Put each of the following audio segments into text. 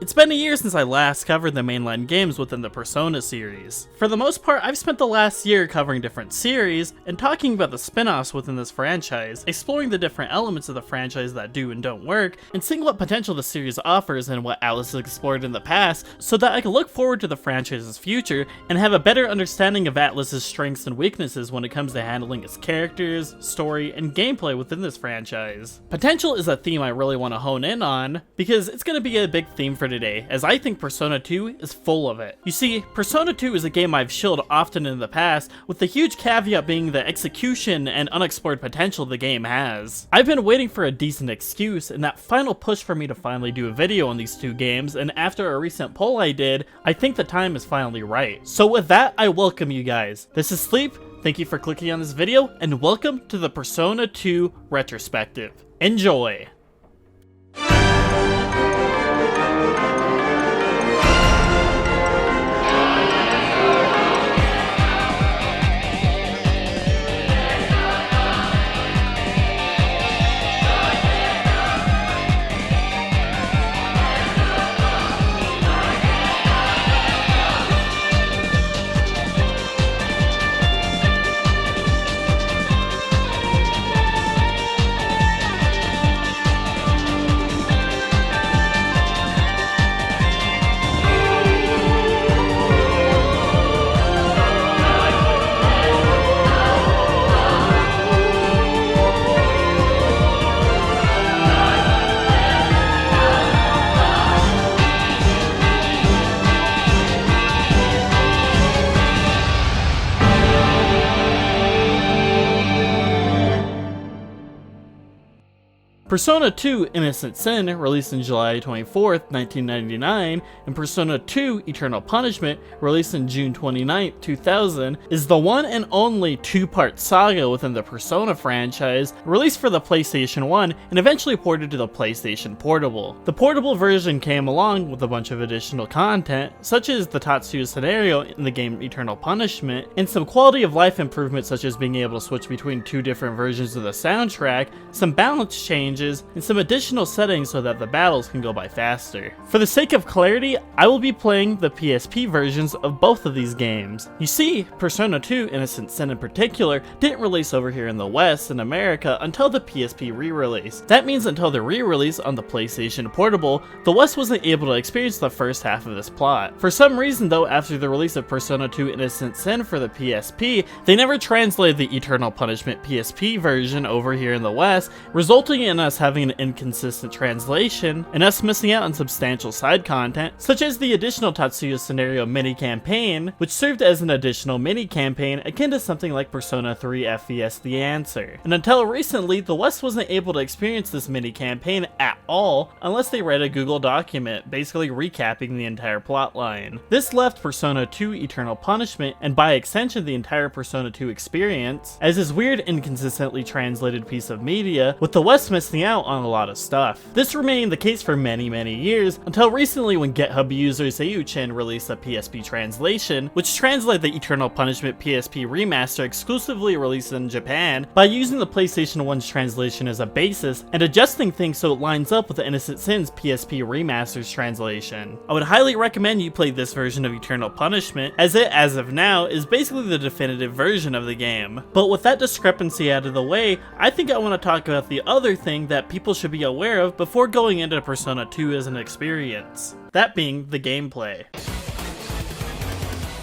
It's been a year since I last covered the mainline games within the Persona series. For the most part, I've spent the last year covering different series and talking about the spin-offs within this franchise, exploring the different elements of the franchise that do and don't work, and seeing what potential the series offers and what Atlus has explored in the past, so that I can look forward to the franchise's future and have a better understanding of Atlus's strengths and weaknesses when it comes to handling its characters, story, and gameplay within this franchise. Potential is a theme I really want to hone in on, because it's going to be a big theme for today, as I think Persona 2 is full of it. You see, Persona 2 is a game I've shilled often in the past, with the huge caveat being the execution and unexplored potential the game has. I've been waiting for a decent excuse and that final push for me to finally do a video on these two games, and after a recent poll I did, I think the time is finally right. So with that, I welcome you guys. This is Sleep, thank you for clicking on this video, and welcome to the Persona 2 Retrospective. Enjoy! Persona 2 Innocent Sin, released in July 24th, 1999, and Persona 2 Eternal Punishment, released in June 29th, 2000, is the one and only two-part saga within the Persona franchise, released for the PlayStation 1 and eventually ported to the PlayStation Portable. The portable version came along with a bunch of additional content, such as the Tatsuya scenario in the game Eternal Punishment, and some quality of life improvements such as being able to switch between two different versions of the soundtrack, some balance changes, and some additional settings so that the battles can go by faster. For the sake of clarity, I will be playing the PSP versions of both of these games. You see, Persona 2 Innocent Sin in particular didn't release over here in the West in America until the PSP re-release. That means until the re-release on the PlayStation Portable, the West wasn't able to experience the first half of this plot. For some reason though, after the release of Persona 2 Innocent Sin for the PSP, they never translated the Eternal Punishment PSP version over here in the West, resulting in us having an inconsistent translation, and us missing out on substantial side content, such as the additional Tatsuya scenario mini-campaign, which served as an additional mini-campaign akin to something like Persona 3 FES The Answer. And until recently, the West wasn't able to experience this mini-campaign at all, unless they read a Google document, basically recapping the entire plotline. This left Persona 2 Eternal Punishment, and by extension the entire Persona 2 experience, as this weird inconsistently translated piece of media, with the West missing out on a lot of stuff. This remained the case for many years, until recently when GitHub user Seiyuchin released a PSP translation, which translated the Eternal Punishment PSP remaster exclusively released in Japan by using the PlayStation 1's translation as a basis and adjusting things so it lines up with the Innocent Sin's PSP remaster's translation. I would highly recommend you play this version of Eternal Punishment, as it, as of now, is basically the definitive version of the game. But with that discrepancy out of the way, I think I want to talk about the other thing that people should be aware of before going into Persona 2 as an experience. That being the gameplay.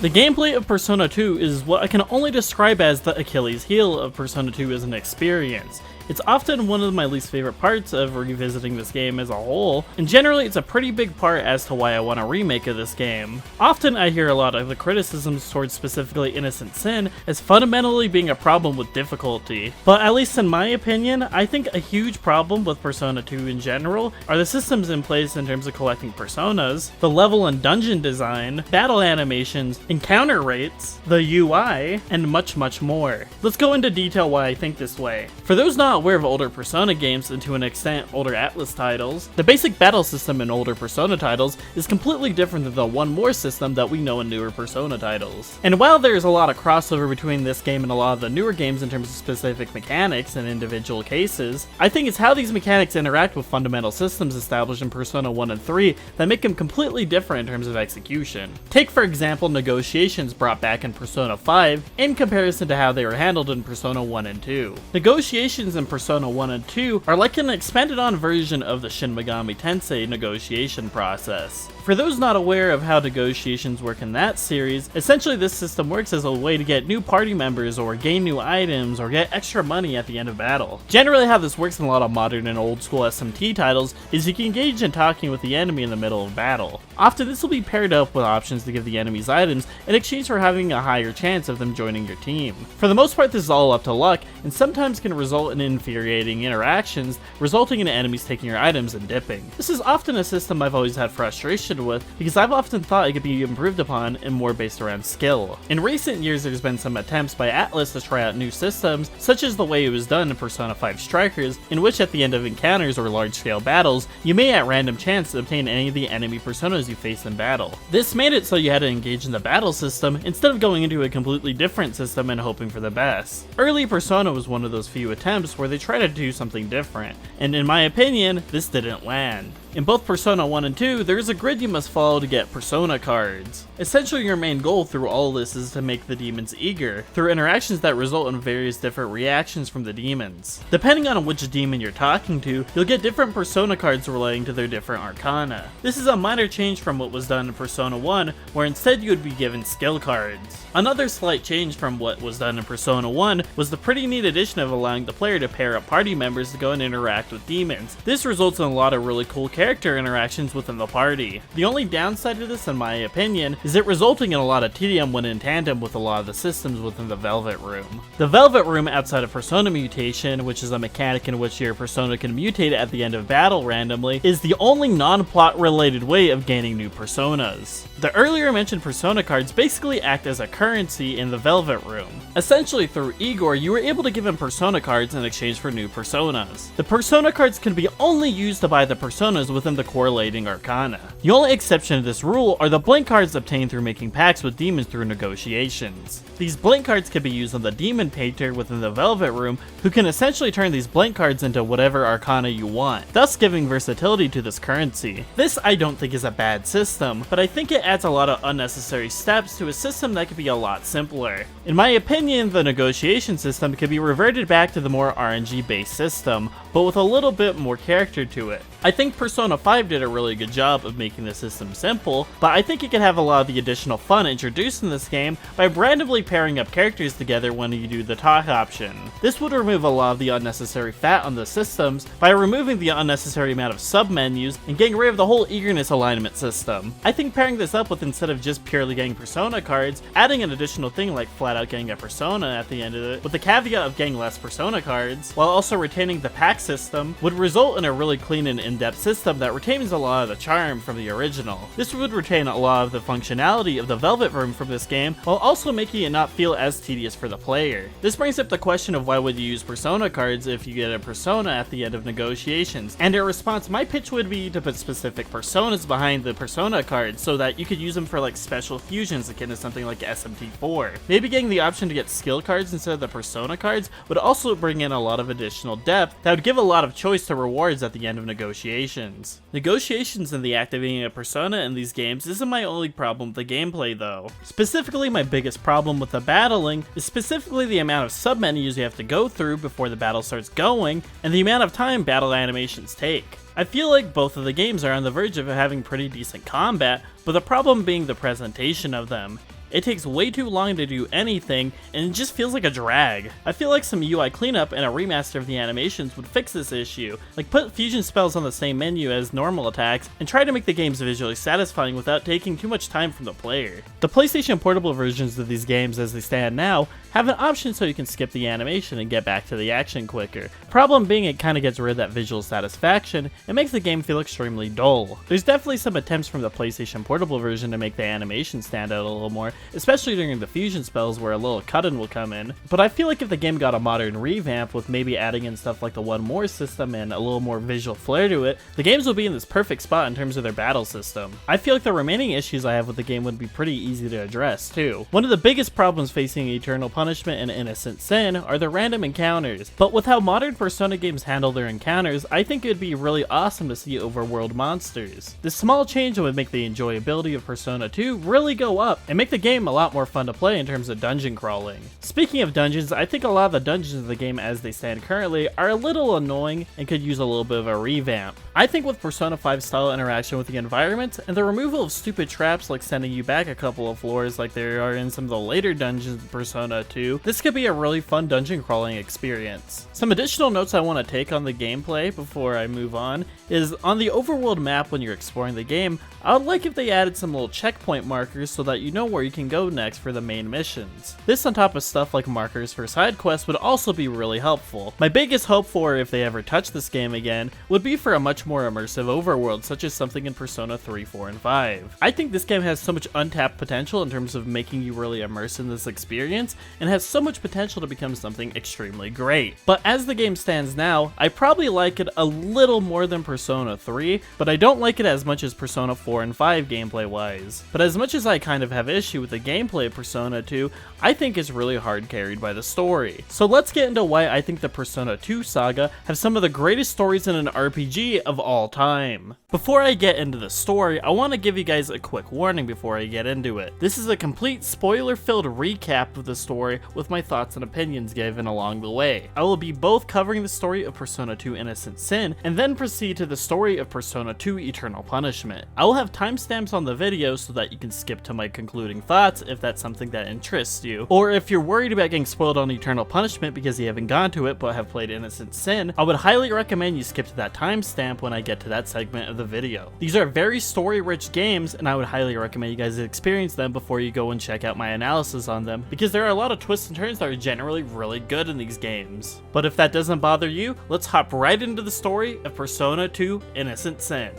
The gameplay of Persona 2 is what I can only describe as the Achilles heel of Persona 2 as an experience. It's often one of my least favorite parts of revisiting this game as a whole, and generally it's a pretty big part as to why I want a remake of this game. Often I hear a lot of the criticisms towards specifically Innocent Sin as fundamentally being a problem with difficulty, but at least in my opinion, I think a huge problem with Persona 2 in general are the systems in place in terms of collecting personas, the level and dungeon design, battle animations, encounter rates, the UI, and much more. Let's go into detail why I think this way. For those not aware of older Persona games and to an extent older Atlus titles, the basic battle system in older Persona titles is completely different than the one more system that we know in newer Persona titles. And while there is a lot of crossover between this game and a lot of the newer games in terms of specific mechanics and individual cases, I think it's how these mechanics interact with fundamental systems established in Persona 1 and 3 that make them completely different in terms of execution. Take for example negotiations brought back in Persona 5 in comparison to how they were handled in Persona 1 and 2. Negotiations in Persona 1 and 2 are like an expanded on version of the Shin Megami Tensei negotiation process. For those not aware of how negotiations work in that series, essentially this system works as a way to get new party members or gain new items or get extra money at the end of battle. Generally how this works in a lot of modern and old school SMT titles is you can engage in talking with the enemy in the middle of battle. Often this will be paired up with options to give the enemies items in exchange for having a higher chance of them joining your team. For the most part this is all up to luck and sometimes can result in infuriating interactions, resulting in enemies taking your items and dipping. This is often a system I've always had frustration with because I've often thought it could be improved upon and more based around skill. In recent years there's been some attempts by Atlus to try out new systems, such as the way it was done in Persona 5 Strikers, in which at the end of encounters or large scale battles, you may at random chance obtain any of the enemy personas you face in battle. This made it so you had to engage in the battle system instead of going into a completely different system and hoping for the best. Early Persona was one of those few attempts where they tried to do something different, and in my opinion, this didn't land. In both Persona 1 and 2, there is a grid you must follow to get Persona cards. Essentially your main goal through all this is to make the demons eager, through interactions that result in various different reactions from the demons. Depending on which demon you're talking to, you'll get different Persona cards relating to their different arcana. This is a minor change from what was done in Persona 1, where instead you would be given skill cards. Another slight change from what was done in Persona 1 was the pretty neat addition of allowing the player to pair up party members to go and interact with demons. This results in a lot of really cool character interactions within the party. The only downside to this, in my opinion, is it resulting in a lot of tedium when in tandem with a lot of the systems within the Velvet Room. The Velvet Room outside of Persona Mutation, which is a mechanic in which your persona can mutate at the end of battle randomly, is the only non-plot related way of gaining new personas. The earlier mentioned persona cards basically act as a currency in the Velvet Room. Essentially through Igor, you were able to give him persona cards in exchange for new personas. The persona cards can be only used to buy the personas within the correlating arcana. The only exception to this rule are the blank cards obtained through making pacts with demons through negotiations. These blank cards can be used on the demon painter within the Velvet Room, who can essentially turn these blank cards into whatever arcana you want, thus giving versatility to this currency. This I don't think is a bad system, but I think it adds a lot of unnecessary steps to a system that could be a lot simpler. In my opinion, the negotiation system could be reverted back to the more RNG based system, but with a little bit more character to it. I think Persona 5 did a really good job of making the system simple, but I think it could have a lot of the additional fun introduced in this game by randomly pairing up characters together when you do the talk option. This would remove a lot of the unnecessary fat on the systems by removing the unnecessary amount of sub-menus and getting rid of the whole eagerness alignment system. I think pairing this up with, instead of just purely getting persona cards, adding an additional thing like flat out getting a persona at the end of it, with the caveat of getting less persona cards, while also retaining the pack system, would result in a really clean and in-depth system that retains a lot of the charm from the original. This would retain a lot of the functionality of the Velvet Room from this game, while also making it not feel as tedious for the player. This brings up the question of why would you use persona cards if you get a persona at the end of negotiations, and in response my pitch would be to put specific personas behind the persona cards so that you could use them for like special fusions akin to something like SMT4. Maybe getting the option to get skill cards instead of the persona cards would also bring in a lot of additional depth that would give a lot of choice to rewards at the end of negotiations. Negotiations and the activating a persona in these games isn't my only problem with the gameplay though. Specifically, my biggest problem with the battling is specifically the amount of sub-menus you have to go through before the battle starts going, and the amount of time battle animations take. I feel like both of the games are on the verge of having pretty decent combat, but the problem being the presentation of them. It takes way too long to do anything, and it just feels like a drag. I feel like some UI cleanup and a remaster of the animations would fix this issue, like put fusion spells on the same menu as normal attacks, and try to make the games visually satisfying without taking too much time from the player. The PlayStation Portable versions of these games as they stand now have an option so you can skip the animation and get back to the action quicker. Problem being it kinda gets rid of that visual satisfaction and makes the game feel extremely dull. There's definitely some attempts from the PlayStation Portable version to make the animation stand out a little more, especially during the fusion spells where a little cut-in will come in. But I feel like if the game got a modern revamp with maybe adding in stuff like the one more system and a little more visual flair to it, the games will be in this perfect spot in terms of their battle system. I feel like the remaining issues I have with the game would be pretty easy to address too. One of the biggest problems facing Eternal Punishment and Innocent Sin are the random encounters, but with how modern Persona games handle their encounters, I think it'd be really awesome to see overworld monsters. This small change would make the enjoyability of Persona 2 really go up and make the game a lot more fun to play in terms of dungeon crawling. Speaking of dungeons, I think a lot of the dungeons in the game as they stand currently are a little annoying and could use a little bit of a revamp. I think with Persona 5 style interaction with the environment and the removal of stupid traps like sending you back a couple of floors like there are in some of the later dungeons in Persona 2, this could be a really fun dungeon crawling experience. Some additional notes I want to take on the gameplay before I move on is on the overworld map when you're exploring the game, I would like if they added some little checkpoint markers so that you know where you can go next for the main missions. This on top of stuff like markers for side quests would also be really helpful. My biggest hope for if they ever touch this game again would be for a much more immersive overworld such as something in Persona 3, 4, and 5. I think this game has so much untapped potential in terms of making you really immerse in this experience and has so much potential to become something extremely great. But as the game stands now, I probably like it a little more than Persona 3, but I don't like it as much as Persona 4 and 5 gameplay wise. But as much as I kind of have issue with the gameplay of Persona 2, I think it's really hard carried by the story. So let's get into why I think the Persona 2 saga have some of the greatest stories in an RPG of all time. Before I get into the story, I want to give you guys a quick warning before I get into it. This is a complete spoiler-filled recap of the story with my thoughts and opinions given along the way. I will be both covering the story of Persona 2 Innocent Sin and then proceed to the story of Persona 2 Eternal Punishment. I will have timestamps on the video so that you can skip to my concluding thoughts if that's something that interests you, or if you're worried about getting spoiled on Eternal Punishment because you haven't gone to it but have played Innocent Sin, I would highly recommend you skip to that timestamp when I get to that segment of the video. These are very story-rich games and I would highly recommend you guys experience them before you go and check out my analysis on them because there are a lot of twists and turns that are generally really good in these games. But if that doesn't bother you, let's hop right into the story of Persona 2 Innocent Sin.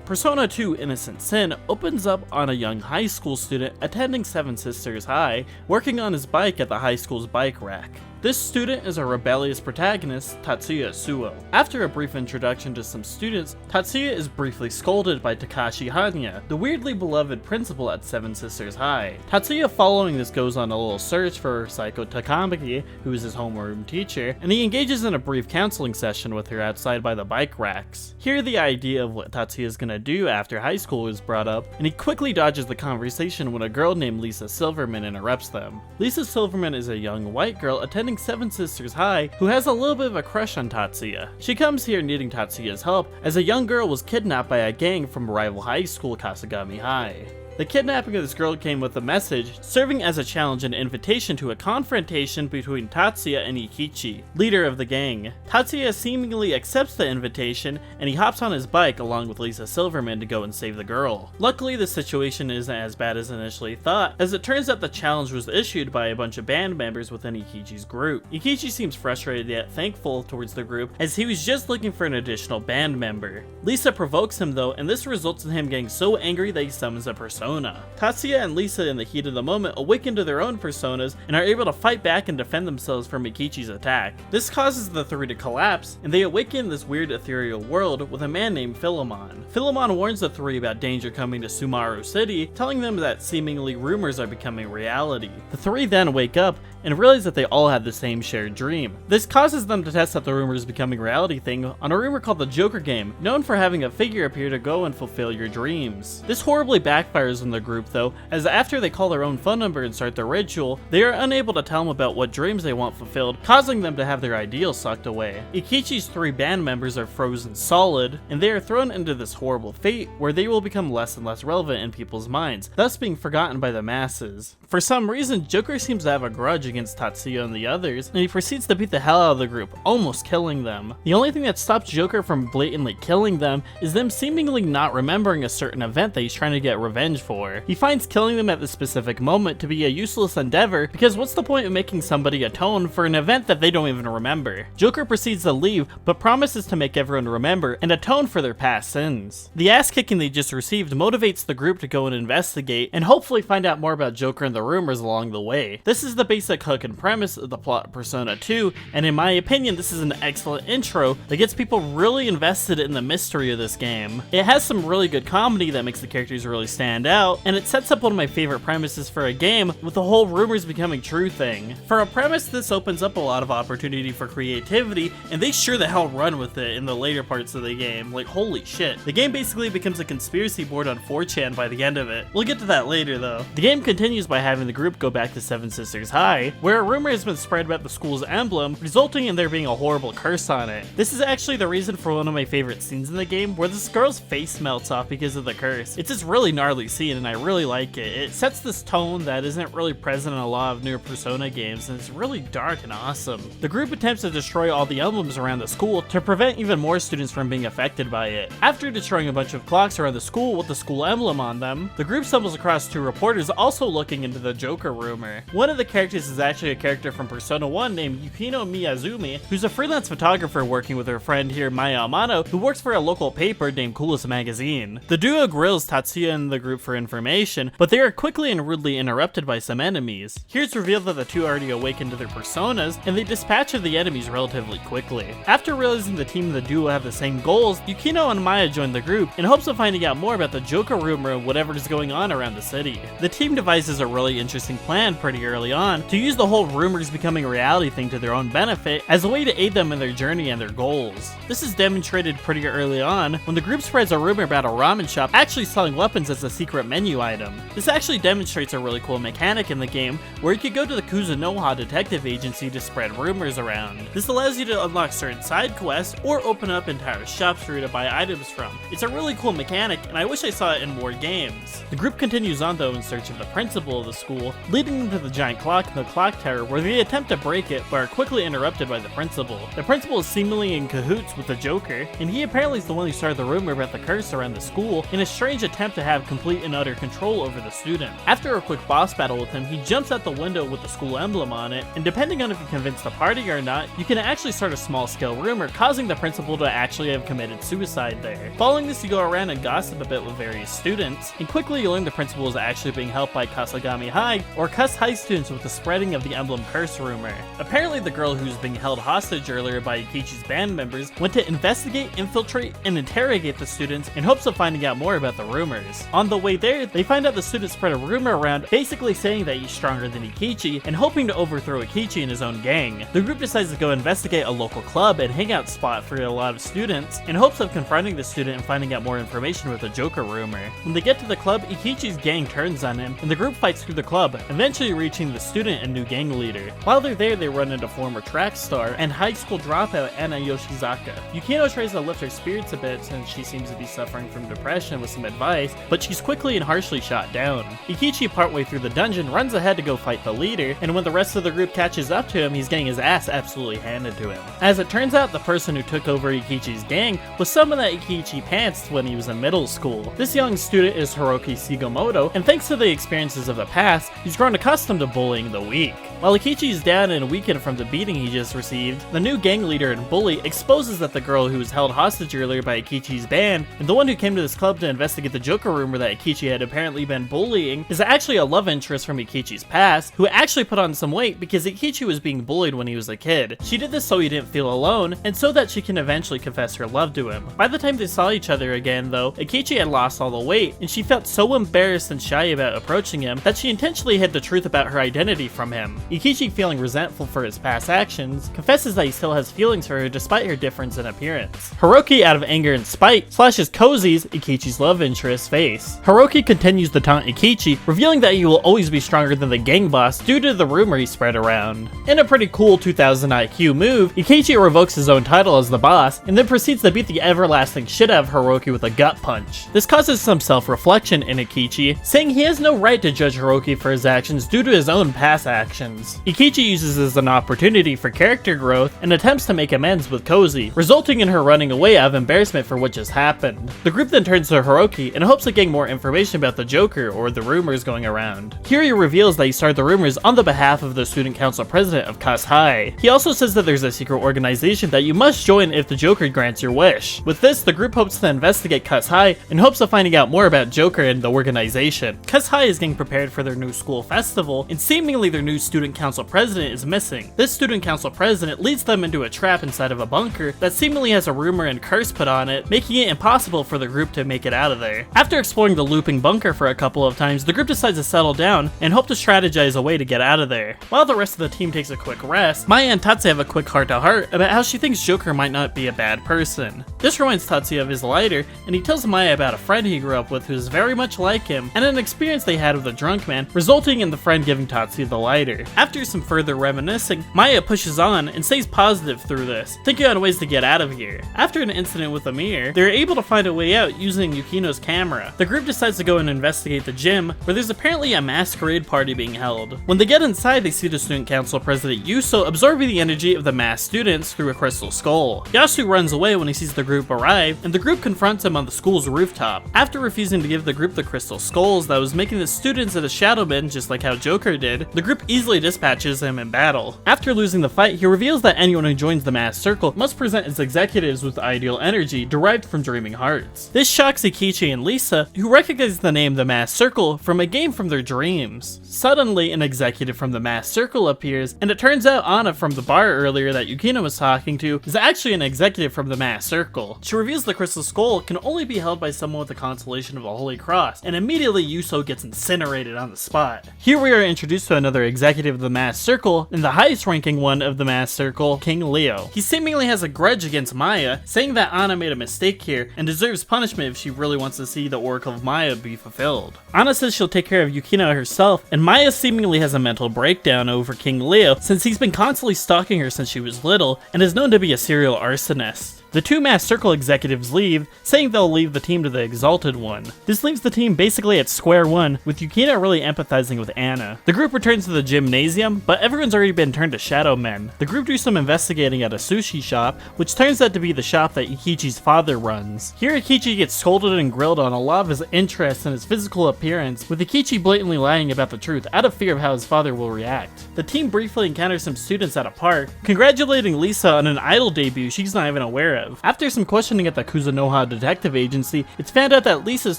Persona 2 Innocent Sin opens up on a young high school student attending Seven Sisters High, working on his bike at the high school's bike rack. This student is a rebellious protagonist, Tatsuya Suo. After a brief introduction to some students, Tatsuya is briefly scolded by Takashi Hanya, the weirdly beloved principal at Seven Sisters High. Tatsuya following this goes on a little search for Saiko Takamaki, who is his homeroom teacher, and he engages in a brief counseling session with her outside by the bike racks. Here the idea of what Tatsuya is gonna do after high school is brought up, and he quickly dodges the conversation when a girl named Lisa Silverman interrupts them. Lisa Silverman is a young white girl attending Seven Sisters High who has a little bit of a crush on Tatsuya. She comes here needing Tatsuya's help as a young girl was kidnapped by a gang from rival high school Kasagami High. The kidnapping of this girl came with a message, serving as a challenge and invitation to a confrontation between Tatsuya and Ikichi, leader of the gang. Tatsuya seemingly accepts the invitation, and he hops on his bike along with Lisa Silverman to go and save the girl. Luckily, the situation isn't as bad as initially thought, as it turns out the challenge was issued by a bunch of band members within Ikichi's group. Ikichi seems frustrated yet thankful towards the group, as he was just looking for an additional band member. Lisa provokes him though, and this results in him getting so angry that he summons a persona. Tatsuya and Lisa in the heat of the moment awaken to their own personas and are able to fight back and defend themselves from Ikichi's attack. This causes the three to collapse, and they awaken in this weird ethereal world with a man named Philemon. Philemon warns the three about danger coming to Sumaru City, telling them that seemingly rumors are becoming reality. The three then wake up and realize that they all had the same shared dream. This causes them to test out the rumors becoming reality thing on a rumor called the Joker game, known for having a figure appear to go and fulfill your dreams. This horribly backfires on the group though, as after they call their own phone number and start the ritual, they are unable to tell them about what dreams they want fulfilled, causing them to have their ideals sucked away. Ikichi's three band members are frozen solid, and they are thrown into this horrible fate where they will become less and less relevant in people's minds, thus being forgotten by the masses. For some reason, Joker seems to have a grudge against against Tatsuya and the others, and he proceeds to beat the hell out of the group, almost killing them. The only thing that stops Joker from blatantly killing them is them seemingly not remembering a certain event that he's trying to get revenge for. He finds killing them at the specific moment to be a useless endeavor, because what's the point of making somebody atone for an event that they don't even remember? Joker proceeds to leave, but promises to make everyone remember and atone for their past sins. The ass kicking they just received motivates the group to go and investigate, and hopefully find out more about Joker and the rumors along the way. This is the basic hook and premise of the plot of Persona 2, and in my opinion this is an excellent intro that gets people really invested in the mystery of this game. It has some really good comedy that makes the characters really stand out, and it sets up one of my favorite premises for a game with the whole rumors becoming true thing. For a premise, this opens up a lot of opportunity for creativity, and they sure the hell run with it in the later parts of the game. Like, holy shit. The game basically becomes a conspiracy board on 4chan by the end of it. We'll get to that later though. The game continues by having the group go back to Seven Sisters High, where a rumor has been spread about the school's emblem, resulting in there being a horrible curse on it. This is actually the reason for one of my favorite scenes in the game, where this girl's face melts off because of the curse. It's this really gnarly scene and I really like it. It sets this tone that isn't really present in a lot of newer Persona games, and it's really dark and awesome. The group attempts to destroy all the emblems around the school to prevent even more students from being affected by it. After destroying a bunch of clocks around the school with the school emblem on them, the group stumbles across two reporters also looking into the Joker rumor. One of the characters is actually a character from Persona 1 named Yukino Miyazumi, who's a freelance photographer working with her friend here Maya Amano, who works for a local paper named Coolest Magazine. The duo grills Tatsuya and the group for information, but they are quickly and rudely interrupted by some enemies. Here it's revealed that the two already awakened to their personas, and they dispatch of the enemies relatively quickly. After realizing the team and the duo have the same goals, Yukino and Maya join the group in hopes of finding out more about the Joker rumor and whatever is going on around the city. The team devises a really interesting plan pretty early on to use the whole rumors becoming reality thing to their own benefit as a way to aid them in their journey and their goals. This is demonstrated pretty early on when the group spreads a rumor about a ramen shop actually selling weapons as a secret menu item. This actually demonstrates a really cool mechanic in the game where you could go to the Kuzunoha detective agency to spread rumors around. This allows you to unlock certain side quests or open up entire shops for you to buy items from. It's a really cool mechanic, and I wish I saw it in more games. The group continues on though in search of the principal of the school, leading them to the giant clock in the clock tower where they attempt to break it but are quickly interrupted by the principal. The principal is seemingly in cahoots with the Joker, and he apparently is the one who started the rumor about the curse around the school in a strange attempt to have complete and utter control over the student. After a quick boss battle with him, he jumps out the window with the school emblem on it, and depending on if you convince the party or not, you can actually start a small scale rumor causing the principal to actually have committed suicide there. Following this, you go around and gossip a bit with various students, and quickly you learn the principal is actually being helped by Kasagami High, or Kus High students with the spreading of the emblem curse rumor. Apparently the girl who was being held hostage earlier by Yukichi's band members went to investigate, infiltrate, and interrogate the students in hopes of finding out more about the rumors. On the way there, they find out the students spread a rumor around basically saying that he's stronger than Yukichi and hoping to overthrow Yukichi and his own gang. The group decides to go investigate a local club and hangout spot for a lot of students in hopes of confronting the student and finding out more information with the Joker rumor. When they get to the club, Yukichi's gang turns on him and the group fights through the club, eventually reaching the student and new gang leader. While they're there, they run into former track star and high school dropout Anna Yoshizaka. Yukino tries to lift her spirits a bit since she seems to be suffering from depression with some advice, but she's quickly and harshly shot down. Yukichi, partway through the dungeon, runs ahead to go fight the leader, and when the rest of the group catches up to him, he's getting his ass absolutely handed to him. As it turns out, the person who took over Yukichi's gang was someone that Yukichi pantsed when he was in middle school. This young student is Hiroki Shigemoto, and thanks to the experiences of the past, he's grown accustomed to bullying the weak. While Yukichi is down and weakened from the beating he just received, the new gang leader and bully exposes that the girl who was held hostage earlier by Yukichi's band, and the one who came to this club to investigate the Joker rumor that Yukichi had apparently been bullying, is actually a love interest from Yukichi's past, who actually put on some weight because Yukichi was being bullied when he was a kid. She did this so he didn't feel alone, and so that she can eventually confess her love to him. By the time they saw each other again though, Yukichi had lost all the weight, and she felt so embarrassed and shy about approaching him that she intentionally hid the truth about her identity from him. Yukichi, feeling resentful for his past actions, confesses that he still has feelings for her despite her difference in appearance. Hiroki, out of anger and spite, slashes Kozi's, Yukichi's love interest's face. Hiroki continues to taunt Yukichi, revealing that he will always be stronger than the gang boss due to the rumor he spread around. In a pretty cool 2000 IQ move, Yukichi revokes his own title as the boss, and then proceeds to beat the everlasting shit out of Hiroki with a gut punch. This causes some self-reflection in Yukichi, saying he has no right to judge Hiroki for his actions due to his own past actions. actions. Ikichi uses this as an opportunity for character growth and attempts to make amends with Cozy, resulting in her running away out of embarrassment for what just happened. The group then turns to Hiroki in hopes of getting more information about the Joker or the rumors going around. Kiryu reveals that he started the rumors on the behalf of the student council president of Kas High. He also says that there's a secret organization that you must join if the Joker grants your wish. With this, the group hopes to investigate Kas High in hopes of finding out more about Joker and the organization. Kas High is getting prepared for their new school festival, and seemingly their new student council president is missing. This student council president leads them into a trap inside of a bunker that seemingly has a rumor and curse put on it, making it impossible for the group to make it out of there. After exploring the looping bunker for a couple of times, the group decides to settle down and hope to strategize a way to get out of there. While the rest of the team takes a quick rest, Maya and Tatsuya have a quick heart-to-heart about how she thinks Joker might not be a bad person. This reminds Tatsuya of his lighter, and he tells Maya about a friend he grew up with who's very much like him, and an experience they had with a drunk man, resulting in the friend giving Tatsuya the lighter. After some further reminiscing, Maya pushes on and stays positive through this, thinking on ways to get out of here. After an incident with Amir, they're able to find a way out using Yukino's camera. The group decides to go and investigate the gym, where there's apparently a masquerade party being held. When they get inside, they see the student council president Yuso absorbing the energy of the mass students through a crystal skull. Yasu runs away when he sees the group arrive, and the group confronts him on the school's rooftop. After refusing to give the group the crystal skulls that was making the students into shadowmen just like how Joker did, the group easily dispatches him in battle. After losing the fight, he reveals that anyone who joins the mass circle must present its executives with ideal energy derived from dreaming hearts. This shocks Ikichi and Lisa, who recognize the name the mass circle from a game from their dreams. Suddenly, an executive from the mass circle appears, and it turns out Anna from the bar earlier that Yukino was talking to is actually an executive from the mass circle. She reveals the crystal skull can only be held by someone with the constellation of a holy cross, and immediately Yuso gets incinerated on the spot. Here we are introduced to another executive of the mass circle, and the highest ranking one of the mass circle, King Leo. He seemingly has a grudge against Maya, saying that Anna made a mistake here and deserves punishment if she really wants to see the Oracle of Maya be fulfilled. Anna says she'll take care of Yukino herself, and Maya seemingly has a mental breakdown over King Leo since he's been constantly stalking her since she was little and is known to be a serial arsonist. The two Mass Circle executives leave, saying they'll leave the team to the Exalted One. This leaves the team basically at square one, with Yukino really empathizing with Anna. The group returns to the gymnasium, but everyone's already been turned to shadow men. The group do some investigating at a sushi shop, which turns out to be the shop that Ikichi's father runs. Here Ikichi gets scolded and grilled on a lot of his interests and his physical appearance, with Ikichi blatantly lying about the truth out of fear of how his father will react. The team briefly encounters some students at a park, congratulating Lisa on an idol debut she's not even aware of. After some questioning at the Kuzunoha Detective Agency, it's found out that Lisa's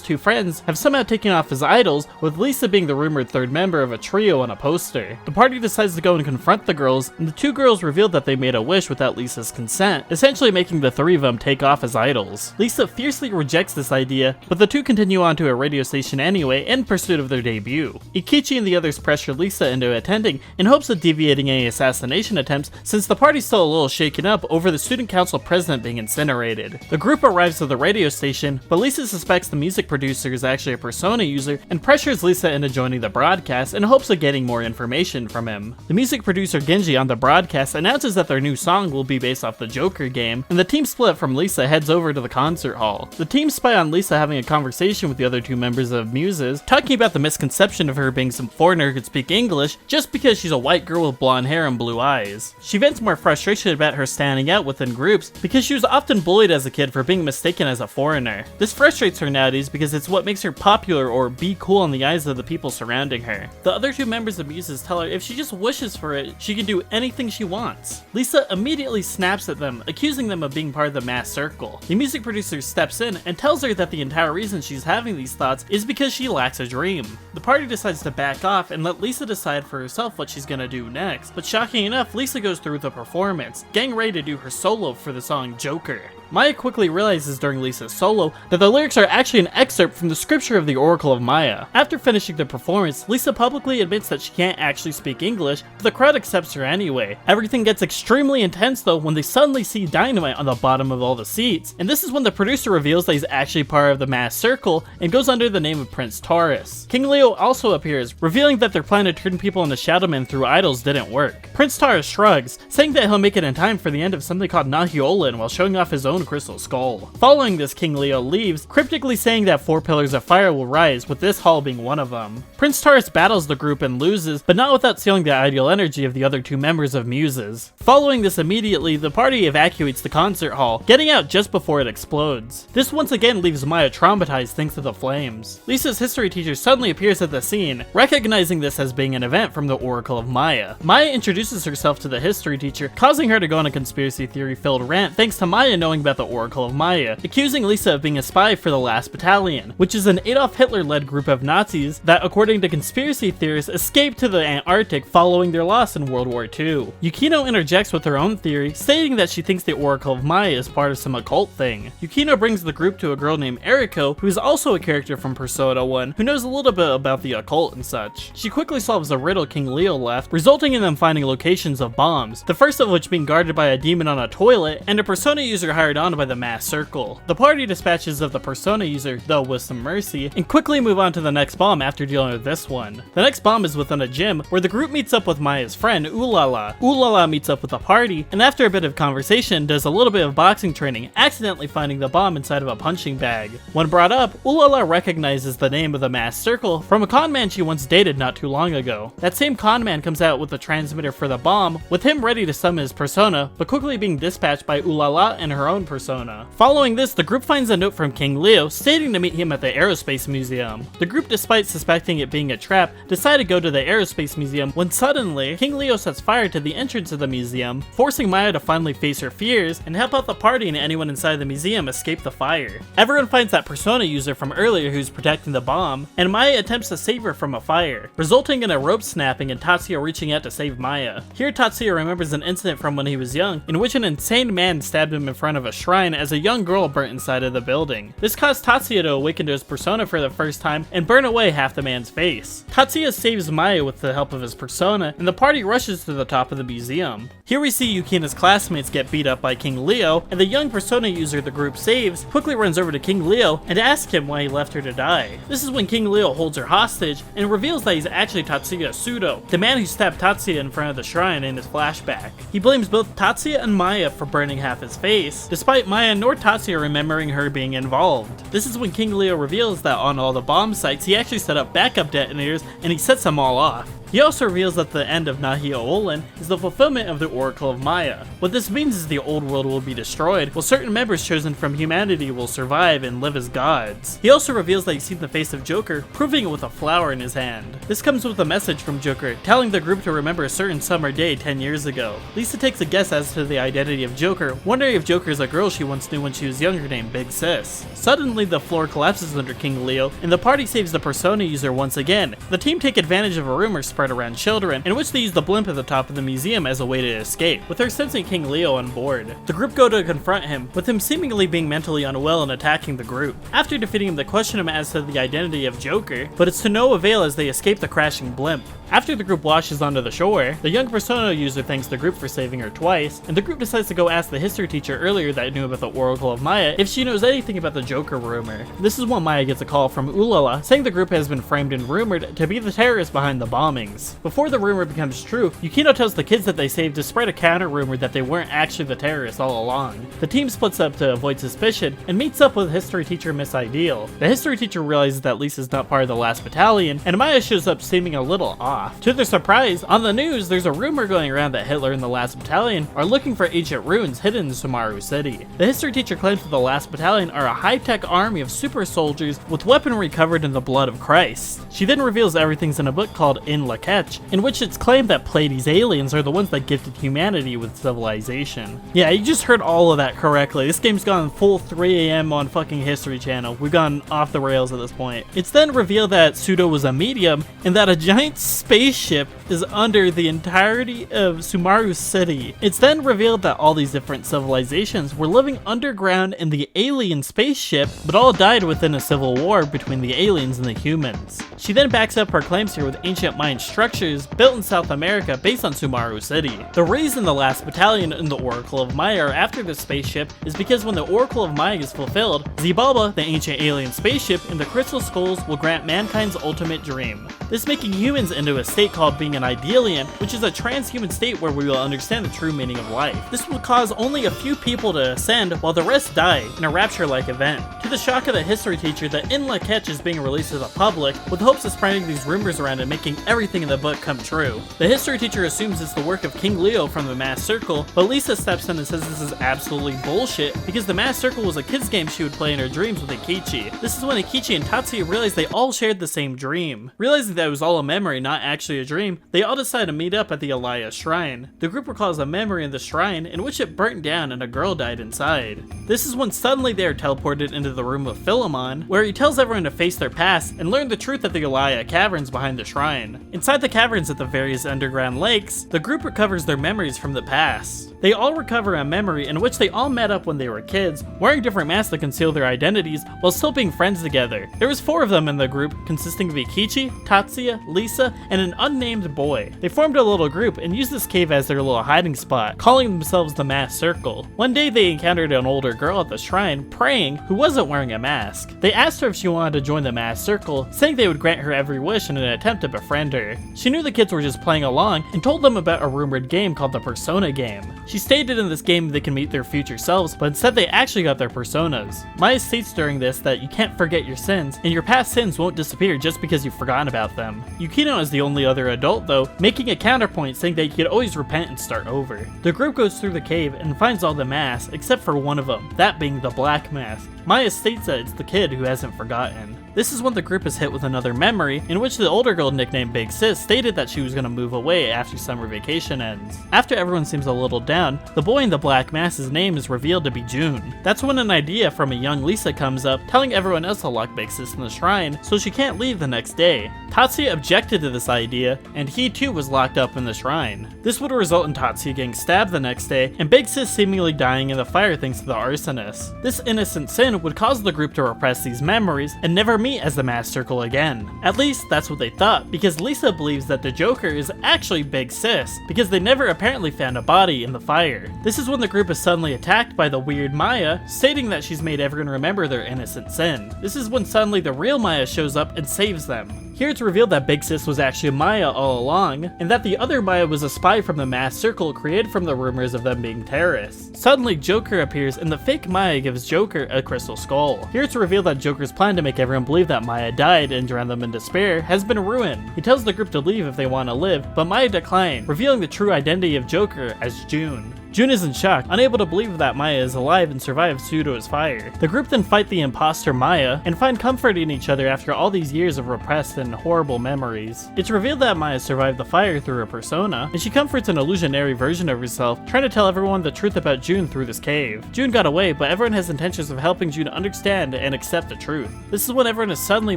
two friends have somehow taken off as idols, with Lisa being the rumored third member of a trio on a poster. The party decides to go and confront the girls, and the two girls revealed that they made a wish without Lisa's consent, essentially making the three of them take off as idols. Lisa fiercely rejects this idea, but the two continue on to a radio station anyway in pursuit of their debut. Ikichi and the others pressure Lisa into attending in hopes of deviating any assassination attempts, since the party's still a little shaken up over the student council president being incinerated. The group arrives at the radio station, but Lisa suspects the music producer is actually a Persona user and pressures Lisa into joining the broadcast in hopes of getting more information from him. The music producer Genji on the broadcast announces that their new song will be based off the Joker game, and the team split from Lisa heads over to the concert hall. The team spy on Lisa having a conversation with the other two members of Muses, talking about the misconception of her being some foreigner who could speak English just because she's a white girl with blonde hair and blue eyes. She vents more frustration about her standing out within groups because she was often bullied as a kid for being mistaken as a foreigner. This frustrates her nowadays because it's what makes her popular or be cool in the eyes of the people surrounding her. The other two members of Muses tell her if she just wishes for it, she can do anything she wants. Lisa immediately snaps at them, accusing them of being part of the mass circle. The music producer steps in and tells her that the entire reason she's having these thoughts is because she lacks a dream. The party decides to back off and let Lisa decide for herself what she's gonna do next, but shocking enough, Lisa goes through with the performance, getting ready to do her solo for the song Joker. Maya quickly realizes during Lisa's solo that the lyrics are actually an excerpt from the scripture of the Oracle of Maya. After finishing the performance, Lisa publicly admits that she can't actually speak English, but the crowd accepts her anyway. Everything gets extremely intense though when they suddenly see dynamite on the bottom of all the seats, and this is when the producer reveals that he's actually part of the mass circle and goes under the name of Prince Taurus. King Leo also appears, revealing that their plan to turn people into shadowmen through idols didn't work. Prince Taurus shrugs, saying that he'll make it in time for the end of something called Nahiolan while showing off his own own crystal skull. Following this, King Leo leaves, cryptically saying that 4 pillars of fire will rise, with this hall being one of them. Prince Taurus battles the group and loses, but not without stealing the ideal energy of the other 2 members of Muses. Following this immediately, the party evacuates the concert hall, getting out just before it explodes. This once again leaves Maya traumatized thanks to the flames. Lisa's history teacher suddenly appears at the scene, recognizing this as being an event from the Oracle of Maya. Maya introduces herself to the history teacher, causing her to go on a conspiracy theory-filled rant thanks to Maya knowing about the Oracle of Maya, accusing Lisa of being a spy for the Last Battalion, which is an Adolf Hitler-led group of Nazis that, according to conspiracy theorists, escaped to the Antarctic following their loss in World War II. Yukino interjects with her own theory, stating that she thinks the Oracle of Maya is part of some occult thing. Yukino brings the group to a girl named Eriko, who is also a character from Persona 1, who knows a little bit about the occult and such. She quickly solves a riddle King Leo left, resulting in them finding locations of bombs, the first of which being guarded by a demon on a toilet, and a Persona user hired on by the Mass Circle. The party dispatches of the Persona user, though with some mercy, and quickly move on to the next bomb after dealing with this one. The next bomb is within a gym, where the group meets up with Maya's friend, Ulala. Ulala meets up with the party, and after a bit of conversation, does a little bit of boxing training, accidentally finding the bomb inside of a punching bag. When brought up, Ulala recognizes the name of the Mass Circle from a conman she once dated not too long ago. That same conman comes out with the transmitter for the bomb, with him ready to summon his persona, but quickly being dispatched by Ulala and her own persona. Following this, the group finds a note from King Leo stating to meet him at the Aerospace Museum. The group, despite suspecting it being a trap, decide to go to the Aerospace Museum when suddenly, King Leo sets fire to the entrance of the museum, forcing Maya to finally face her fears and help out the party and anyone inside the museum escape the fire. Everyone finds that Persona user from earlier who's protecting the bomb, and Maya attempts to save her from a fire, resulting in a rope snapping and Tatsuya reaching out to save Maya. Here Tatsuya remembers an incident from when he was young, in which an insane man stabbed him in front of a shrine as a young girl burnt inside of the building. This caused Tatsuya to awaken to his persona for the first time and burn away half the man's face. Tatsuya saves Maya with the help of his persona, and the party rushes to the top of the museum. Here we see Yukina's classmates get beat up by King Leo, and the young persona user the group saves quickly runs over to King Leo and asks him why he left her to die. This is when King Leo holds her hostage and reveals that he's actually Tatsuya Sudo, the man who stabbed Tatsuya in front of the shrine in his flashback. He blames both Tatsuya and Maya for burning half his face, despite Maya nor Tatsuya remembering her being involved. This is when King Leo reveals that on all the bomb sites he actually set up backup detonators and he sets them all off. He also reveals that the end of Nahia Olin is the fulfillment of the Oracle of Maya. What this means is the old world will be destroyed, while certain members chosen from humanity will survive and live as gods. He also reveals that he's seen the face of Joker, proving it with a flower in his hand. This comes with a message from Joker, telling the group to remember a certain summer day 10 years ago. Lisa takes a guess as to the identity of Joker, wondering if Joker is a girl she once knew when she was younger named Big Sis. Suddenly, the floor collapses under King Leo, and the party saves the Persona user once again. The team take advantage of a rumor spread around children, in which they use the blimp at the top of the museum as a way to escape, with her sensing King Leo on board. The group go to confront him, with him seemingly being mentally unwell and attacking the group. After defeating him, they question him as to the identity of Joker, but it's to no avail as they escape the crashing blimp. After the group washes onto the shore, the young Persona user thanks the group for saving her twice, and the group decides to go ask the history teacher earlier that knew about the Oracle of Maya if she knows anything about the Joker rumor. This is when Maya gets a call from Ulala saying the group has been framed and rumored to be the terrorists behind the bombings. Before the rumor becomes true, Yukino tells the kids that they saved to spread a counter rumor that they weren't actually the terrorists all along. The team splits up to avoid suspicion and meets up with history teacher Miss Ideal. The history teacher realizes that Lisa's not part of the Last Battalion, and Maya shows up seeming a little off. To their surprise, on the news, there's a rumor going around that Hitler and the Last Battalion are looking for ancient ruins hidden in Sumaru City. The history teacher claims that the Last Battalion are a high-tech army of super soldiers with weaponry covered in the blood of Christ. She then reveals everything's in a book called In Lakech, in which it's claimed that Pleiades aliens are the ones that gifted humanity with civilization. Yeah, you just heard all of that correctly. This game's gone full 3 AM on fucking History Channel. We've gone off the rails at this point. It's then revealed that Sudo was a medium, and that a giant spaceship is under the entirety of Sumaru City. It's then revealed that all these different civilizations were living underground in the alien spaceship, but all died within a civil war between the aliens and the humans. She then backs up her claims here with ancient Mayan structures built in South America based on Sumaru City. The reason the last battalion and the Oracle of Maya are after this spaceship is because when the Oracle of Maya is fulfilled, Xibalba, the ancient alien spaceship, and the Crystal Skulls will grant mankind's ultimate dream. This making humans into a state called being an idealian, which is a transhuman state where we will understand the true meaning of life. This will cause only a few people to ascend while the rest die in a rapture-like event. To the shock of the history teacher, the In La Ketch is being released to the public with hopes of spreading these rumors around and making everything in the book come true. The history teacher assumes it's the work of King Leo from the Mass Circle, but Lisa steps in and says this is absolutely bullshit because the Mass Circle was a kid's game she would play in her dreams with Ikichi. This is when Ikichi and Tatsuya realize they all shared the same dream. Realizing that it was all a memory, not actually a dream, they all decide to meet up at the Alaya Shrine. The group recalls a memory in the shrine in which it burnt down and a girl died inside. This is when suddenly they are teleported into the room of Philemon, where he tells everyone to face their past and learn the truth at the Alaya caverns behind the shrine. Inside the caverns at the various underground lakes, the group recovers their memories from the past. They all recover a memory in which they all met up when they were kids, wearing different masks to conceal their identities while still being friends together. There was 4 of them in the group, consisting of Ikichi, Tatsuya, Lisa, and an unnamed boy. They formed a little group and used this cave as their little hiding spot, calling themselves the Mass Circle. One day they encountered an older girl at the shrine, praying, who wasn't wearing a mask. They asked her if she wanted to join the Mass Circle, saying they would grant her every wish in an attempt to befriend her. She knew the kids were just playing along and told them about a rumored game called the Persona game. She stated in this game they can meet their future selves, but instead they actually got their personas. Maya states during this that you can't forget your sins, and your past sins won't disappear just because you've forgotten about them. Yukino is the only other adult though, making a counterpoint saying that you could always repent and start over. The group goes through the cave and finds all the masks except for one of them, that being the black mask. Maya states that it's the kid who hasn't forgotten. This is when the group is hit with another memory, in which the older girl nicknamed Big Sis stated that she was going to move away after summer vacation ends. After everyone seems a little down, the boy in the black mask's name is revealed to be June. That's when an idea from a young Lisa comes up, telling everyone else to lock Big Sis in the shrine so she can't leave the next day. Tatsuya objected to this idea, and he too was locked up in the shrine. This would result in Tatsuya getting stabbed the next day, and Big Sis seemingly dying in the fire thanks to the arsonist. This innocent sin would cause the group to repress these memories and never meet as the Mass Circle again. At least that's what they thought, because Lisa believes that the Joker is actually Big Sis, because they never apparently found a body in the fire. This is when the group is suddenly attacked by the weird Maya, stating that she's made everyone remember their innocent sin. This is when suddenly the real Maya shows up and saves them. Here it's revealed that Big Sis was actually Maya all along, and that the other Maya was a spy from the Mass Circle created from the rumors of them being terrorists. Suddenly Joker appears and the fake Maya gives Joker a crystal skull. Here it's revealed that Joker's plan to make everyone believe that Maya died and drown them in despair has been ruined. He tells the group to leave if they want to live, but Maya declines, revealing the true identity of Joker as June. June is in shock, unable to believe that Maya is alive and survives Pseudo's fire. The group then fight the imposter Maya and find comfort in each other after all these years of repressed and horrible memories. It's revealed that Maya survived the fire through her persona, and she comforts an illusionary version of herself, trying to tell everyone the truth about June through this cave. June got away, but everyone has intentions of helping June understand and accept the truth. This is when everyone is suddenly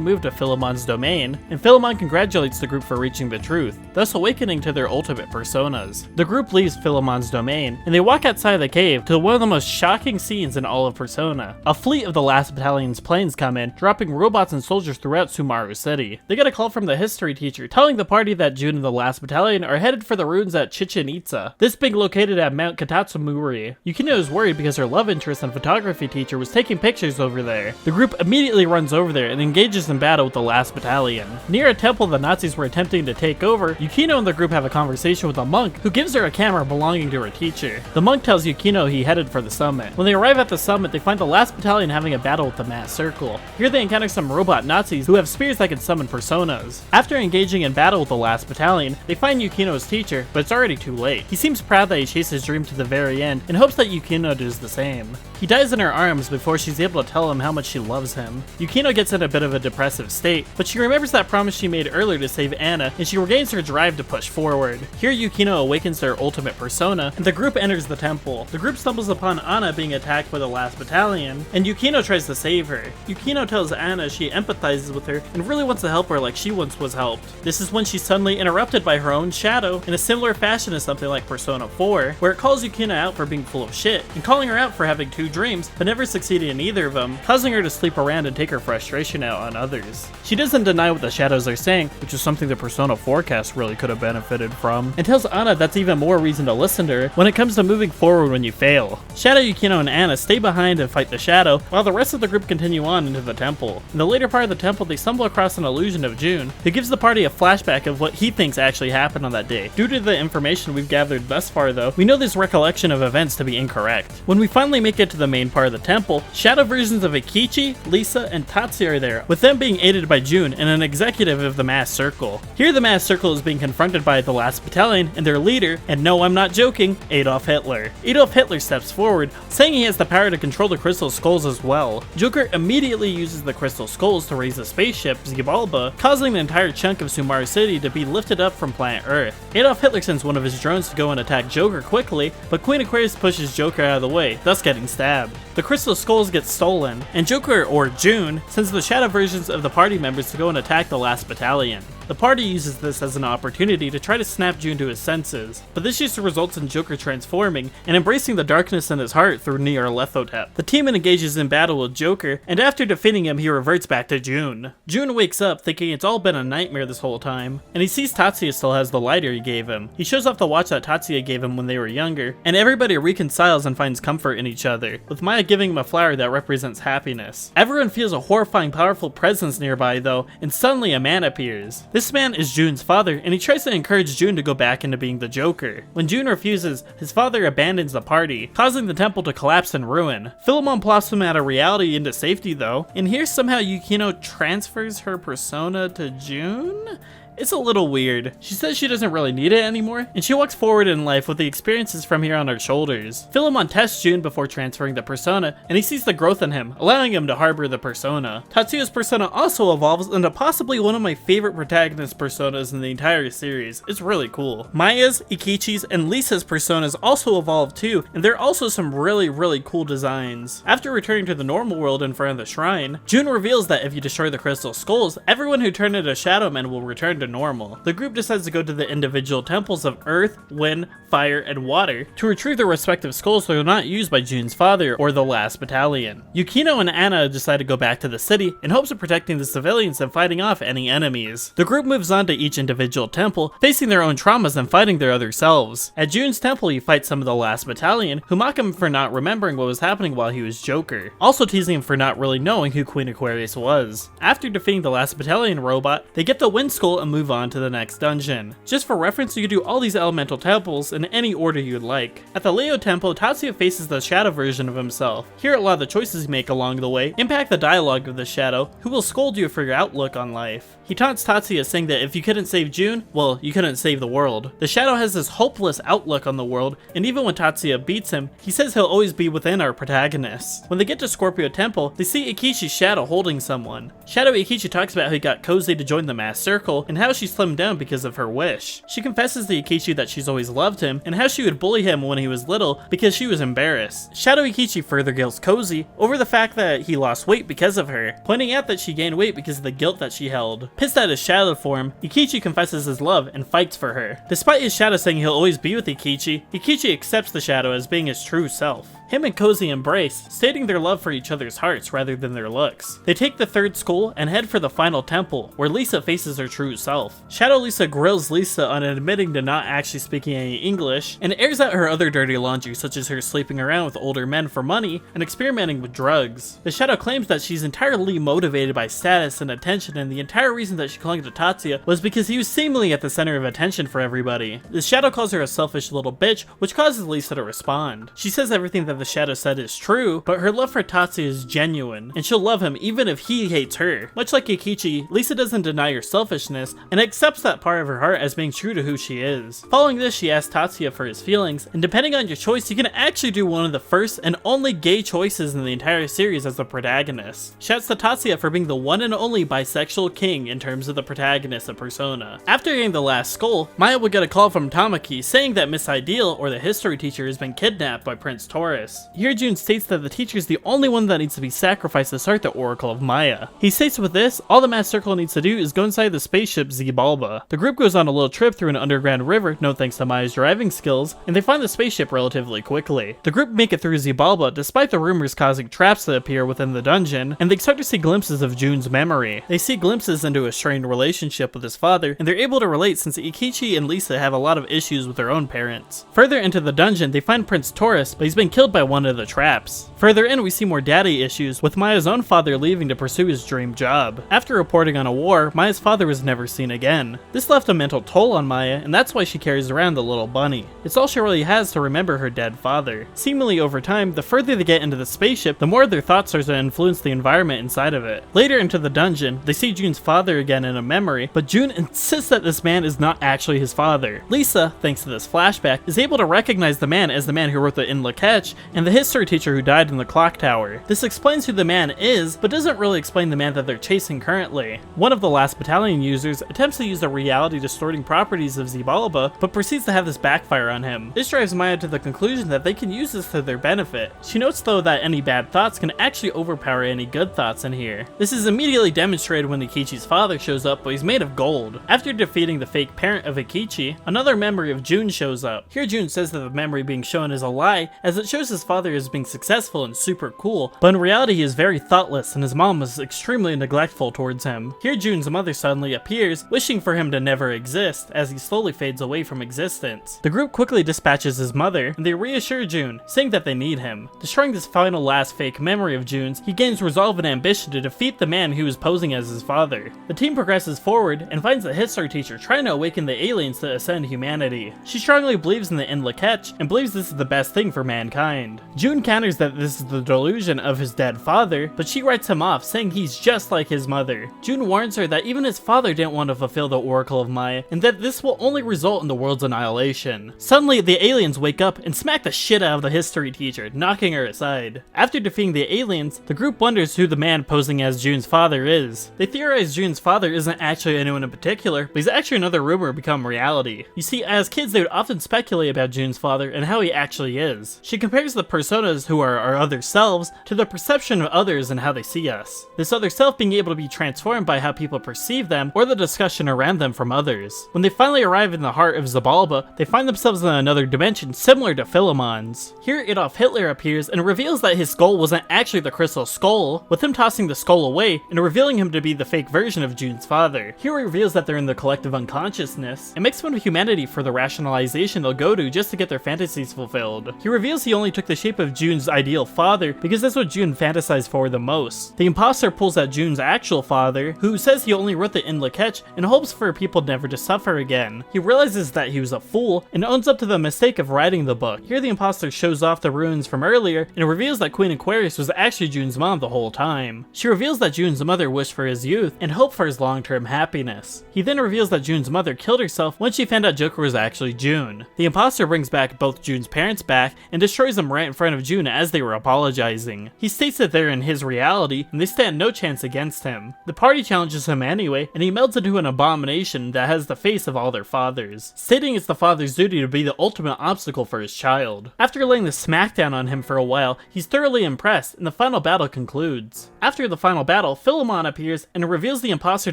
moved to Philemon's domain, and Philemon congratulates the group for reaching the truth, thus awakening to their ultimate personas. The group leaves Philemon's domain, and they walk outside of the cave to one of the most shocking scenes in all of Persona. A fleet of the last battalion's planes come in, dropping robots and soldiers throughout Sumaru City. They get a call from the history teacher telling the party that June and the last battalion are headed for the ruins at Chichen Itza, this being located at Mount Katatsumuri. Yukino is worried because her love interest and photography teacher was taking pictures over there. The group immediately runs over there and engages in battle with the last battalion. Near a temple the Nazis were attempting to take over, Yukino and the group have a conversation with a monk who gives her a camera belonging to her teacher. The monk tells Yukino he headed for the summit. When they arrive at the summit, they find the last battalion having a battle with the Mass Circle. Here they encounter some robot Nazis who have spears that can summon personas. After engaging in battle with the last battalion, they find Yukino's teacher, but it's already too late. He seems proud that he chased his dream to the very end and hopes that Yukino does the same. He dies in her arms before she's able to tell him how much she loves him. Yukino gets in a bit of a depressive state, but she remembers that promise she made earlier to save Anna, and she regains her drive to push forward. Here Yukino awakens their ultimate persona, and the group enters the temple. The group stumbles upon Anna being attacked by the last battalion, and Yukino tries to save her. Yukino tells Anna she empathizes with her and really wants to help her like she once was helped. This is when she's suddenly interrupted by her own shadow in a similar fashion as something like Persona 4, where it calls Yukino out for being full of shit, and calling her out for having 2 dreams, but never succeeding in either of them, causing her to sleep around and take her frustration out on others. She doesn't deny what the shadows are saying, which is something the Persona 4 cast really could have benefited from, and tells Anna that's even more reason to listen to her when it comes to moving forward when you fail. Shadow, Yukino, and Anna stay behind and fight the shadow, while the rest of the group continue on into the temple. In the later part of the temple, they stumble across an illusion of June, who gives the party a flashback of what he thinks actually happened on that day. Due to the information we've gathered thus far though, we know this recollection of events to be incorrect. When we finally make it to the main part of the temple, shadow versions of Ikichi, Lisa, and Tatsuya are there, with them being aided by June and an executive of the Mass Circle. Here the Mass Circle is being confronted by the last battalion and their leader, and no, I'm not joking, Adolf Hitler. Adolf Hitler steps forward, saying he has the power to control the crystal skulls as well. Joker immediately uses the crystal skulls to raise the spaceship Xibalba, causing the entire chunk of Sumaru City to be lifted up from planet Earth. Adolf Hitler sends one of his drones to go and attack Joker quickly, but Queen Aquarius pushes Joker out of the way, thus getting stabbed. The crystal skulls get stolen, and Joker, or June, sends the shadow versions of the party members to go and attack the last battalion. The party uses this as an opportunity to try to snap June to his senses, but this just results in Joker transforming and embracing the darkness in his heart through Nyarlathotep. The team engages in battle with Joker, and after defeating him, he reverts back to June. June wakes up thinking it's all been a nightmare this whole time, and he sees Tatsuya still has the lighter he gave him. He shows off the watch that Tatsuya gave him when they were younger, and everybody reconciles and finds comfort in each other, with Maya giving him a flower that represents happiness. Everyone feels a horrifying, powerful presence nearby though, and suddenly a man appears. This man is June's father, and he tries to encourage June to go back into being the Joker. When June refuses, his father abandons the party, causing the temple to collapse and ruin. Philemon plops him out of reality into safety though, and here somehow Yukino transfers her persona to June? It's a little weird. She says she doesn't really need it anymore, and she walks forward in life with the experiences from here on her shoulders. Philemon tests June before transferring the persona, and he sees the growth in him, allowing him to harbor the persona. Tatsuya's persona also evolves into possibly one of my favorite protagonist personas in the entire series. It's really cool. Maya's, Ikichi's, and Lisa's personas also evolve too, and there are also some really cool designs. After returning to the normal world in front of the shrine, June reveals that if you destroy the crystal skulls, everyone who turned into Shadow Men will return to normal. The group decides to go to the individual temples of Earth, Wind, Fire, and Water to retrieve their respective skulls so they're not used by June's father or the last battalion. Yukino and Anna decide to go back to the city in hopes of protecting the civilians and fighting off any enemies. The group moves on to each individual temple, facing their own traumas and fighting their other selves. At June's temple, you fight some of the last battalion, who mock him for not remembering what was happening while he was Joker, also teasing him for not really knowing who Queen Aquarius was. After defeating the last battalion robot, they get the Wind Skull and move on to the next dungeon. Just for reference, you can do all these elemental temples in any order you'd like. At the Leo temple, Tatsuya faces the shadow version of himself. Here, a lot of the choices you make along the way impact the dialogue of the shadow, who will scold you for your outlook on life. He taunts Tatsuya, saying that if you couldn't save June, well, you couldn't save the world. The shadow has this hopeless outlook on the world, and even when Tatsuya beats him, he says he'll always be within our protagonist. When they get to Scorpio Temple, they see Ikishi's shadow holding someone. Shadow Ikichi talks about how he got Cozy to join the Mass Circle, and how she slimmed down because of her wish. She confesses to Ikichi that she's always loved him, and how she would bully him when he was little because she was embarrassed. Shadow Ikichi further guilts Cozy over the fact that he lost weight because of her, pointing out that she gained weight because of the guilt that she held. Pissed at his shadow form, Ikichi confesses his love and fights for her. Despite his shadow saying he'll always be with Ikichi, Ikichi accepts the shadow as being his true self. Him and Cozy embrace, stating their love for each other's hearts rather than their looks. They take the third skull and head for the final temple, where Lisa faces her true self. Shadow Lisa grills Lisa on admitting to not actually speaking any English, and airs out her other dirty laundry, such as her sleeping around with older men for money and experimenting with drugs. The Shadow claims that she's entirely motivated by status and attention, and the entire reason that she clung to Tatsuya was because he was seemingly at the center of attention for everybody. The Shadow calls her a selfish little bitch, which causes Lisa to respond. She says everything that the shadow said is true, but her love for Tatsuya is genuine, and she'll love him even if he hates her. Much like Yukichi, Lisa doesn't deny her selfishness, and accepts that part of her heart as being true to who she is. Following this, she asks Tatsuya for his feelings, and depending on your choice, you can actually do one of the first and only gay choices in the entire series as the protagonist. Shouts to Tatsuya for being the one and only bisexual king in terms of the protagonist of Persona. After getting the last skull, Maya will get a call from Tamaki saying that Miss Ideal, or the history teacher, has been kidnapped by Prince Taurus. Here Jun states that the teacher is the only one that needs to be sacrificed to start the Oracle of Maya. He states with this, all the Mass Circle needs to do is go inside the spaceship Xibalba. The group goes on a little trip through an underground river, no thanks to Maya's driving skills, and they find the spaceship relatively quickly. The group make it through Xibalba despite the rumors causing traps to appear within the dungeon, and they start to see glimpses of Jun's memory. They see glimpses into a strained relationship with his father, and they're able to relate since Ikichi and Lisa have a lot of issues with their own parents. Further into the dungeon, they find Prince Taurus, but he's been killed by one of the traps. Further in, we see more daddy issues, with Maya's own father leaving to pursue his dream job. After reporting on a war, Maya's father was never seen again. This left a mental toll on Maya, and that's why she carries around the little bunny. It's all she really has to remember her dead father. Seemingly over time, the further they get into the spaceship, the more their thoughts start to influence the environment inside of it. Later into the dungeon, they see Jun's father again in a memory, but Jun insists that this man is not actually his father. Lisa, thanks to this flashback, is able to recognize the man as the man who wrote the In Lak'ech and the history teacher who died in the clock tower. This explains who the man is, but doesn't really explain the man that they're chasing currently. One of the last battalion users attempts to use the reality distorting properties of Xibalba, but proceeds to have this backfire on him. This drives Maya to the conclusion that they can use this to their benefit. She notes though that any bad thoughts can actually overpower any good thoughts in here. This is immediately demonstrated when Ikichi's father shows up, but he's made of gold. After defeating the fake parent of Ikichi, another memory of Jun shows up. Here Jun says that the memory being shown is a lie, as it shows his father as being successful and super cool, but in reality he is very thoughtless and his mom was extremely neglectful towards him. Here Jun's mother suddenly appears, wishing for him to never exist, as he slowly fades away from existence. The group quickly dispatches his mother, and they reassure Jun, saying that they need him. Destroying this final last fake memory of Jun's, he gains resolve and ambition to defeat the man who is posing as his father. The team progresses forward and finds the history teacher trying to awaken the aliens to ascend humanity. She strongly believes in the In Lak'ech and believes this is the best thing for mankind. Jun counters that this is the delusion of his dead father, but she writes him off, saying he's just like his mother. Jun warns her that even his father didn't want to fulfill the Oracle of Maya, and that this will only result in the world's annihilation. Suddenly, the aliens wake up and smack the shit out of the history teacher, knocking her aside. After defeating the aliens, the group wonders who the man posing as Jun's father is. They theorize Jun's father isn't actually anyone in particular, but he's actually another rumor become reality. You see, as kids they would often speculate about Jun's father and how he actually is. She compares the personas who are our other selves to the perception of others and how they see us. This other self being able to be transformed by how people perceive them or the discussion around them from others. When they finally arrive in the heart of Xibalba, they find themselves in another dimension similar to Philemon's. Here Adolf Hitler appears and reveals that his skull wasn't actually the crystal skull, with him tossing the skull away and revealing him to be the fake version of Jun's father. Here he reveals that they're in the collective unconsciousness and makes fun of humanity for the rationalization they'll go to just to get their fantasies fulfilled. He reveals he only took the shape of Jun's ideal father because that's what Jun fantasized for the most. The imposter pulls out Jun's actual father, who says he only wrote the In Lak'ech in hopes for people never to suffer again. He realizes that he was a fool and owns up to the mistake of writing the book. Here the imposter shows off the ruins from earlier and reveals that Queen Aquarius was actually Jun's mom the whole time. She reveals that Jun's mother wished for his youth and hoped for his long-term happiness. He then reveals that Jun's mother killed herself when she found out Joker was actually Jun. The imposter brings back both Jun's parents back and destroys them right in front of Jun as they were apologizing. He states that they're in his reality and they stand no chance against him. The party challenges him anyway, and he melts into an abomination that has the face of all their fathers, stating it's the father's duty to be the ultimate obstacle for his child. After laying the smackdown on him for a while, he's thoroughly impressed and the final battle concludes. After the final battle, Philemon appears and reveals the imposter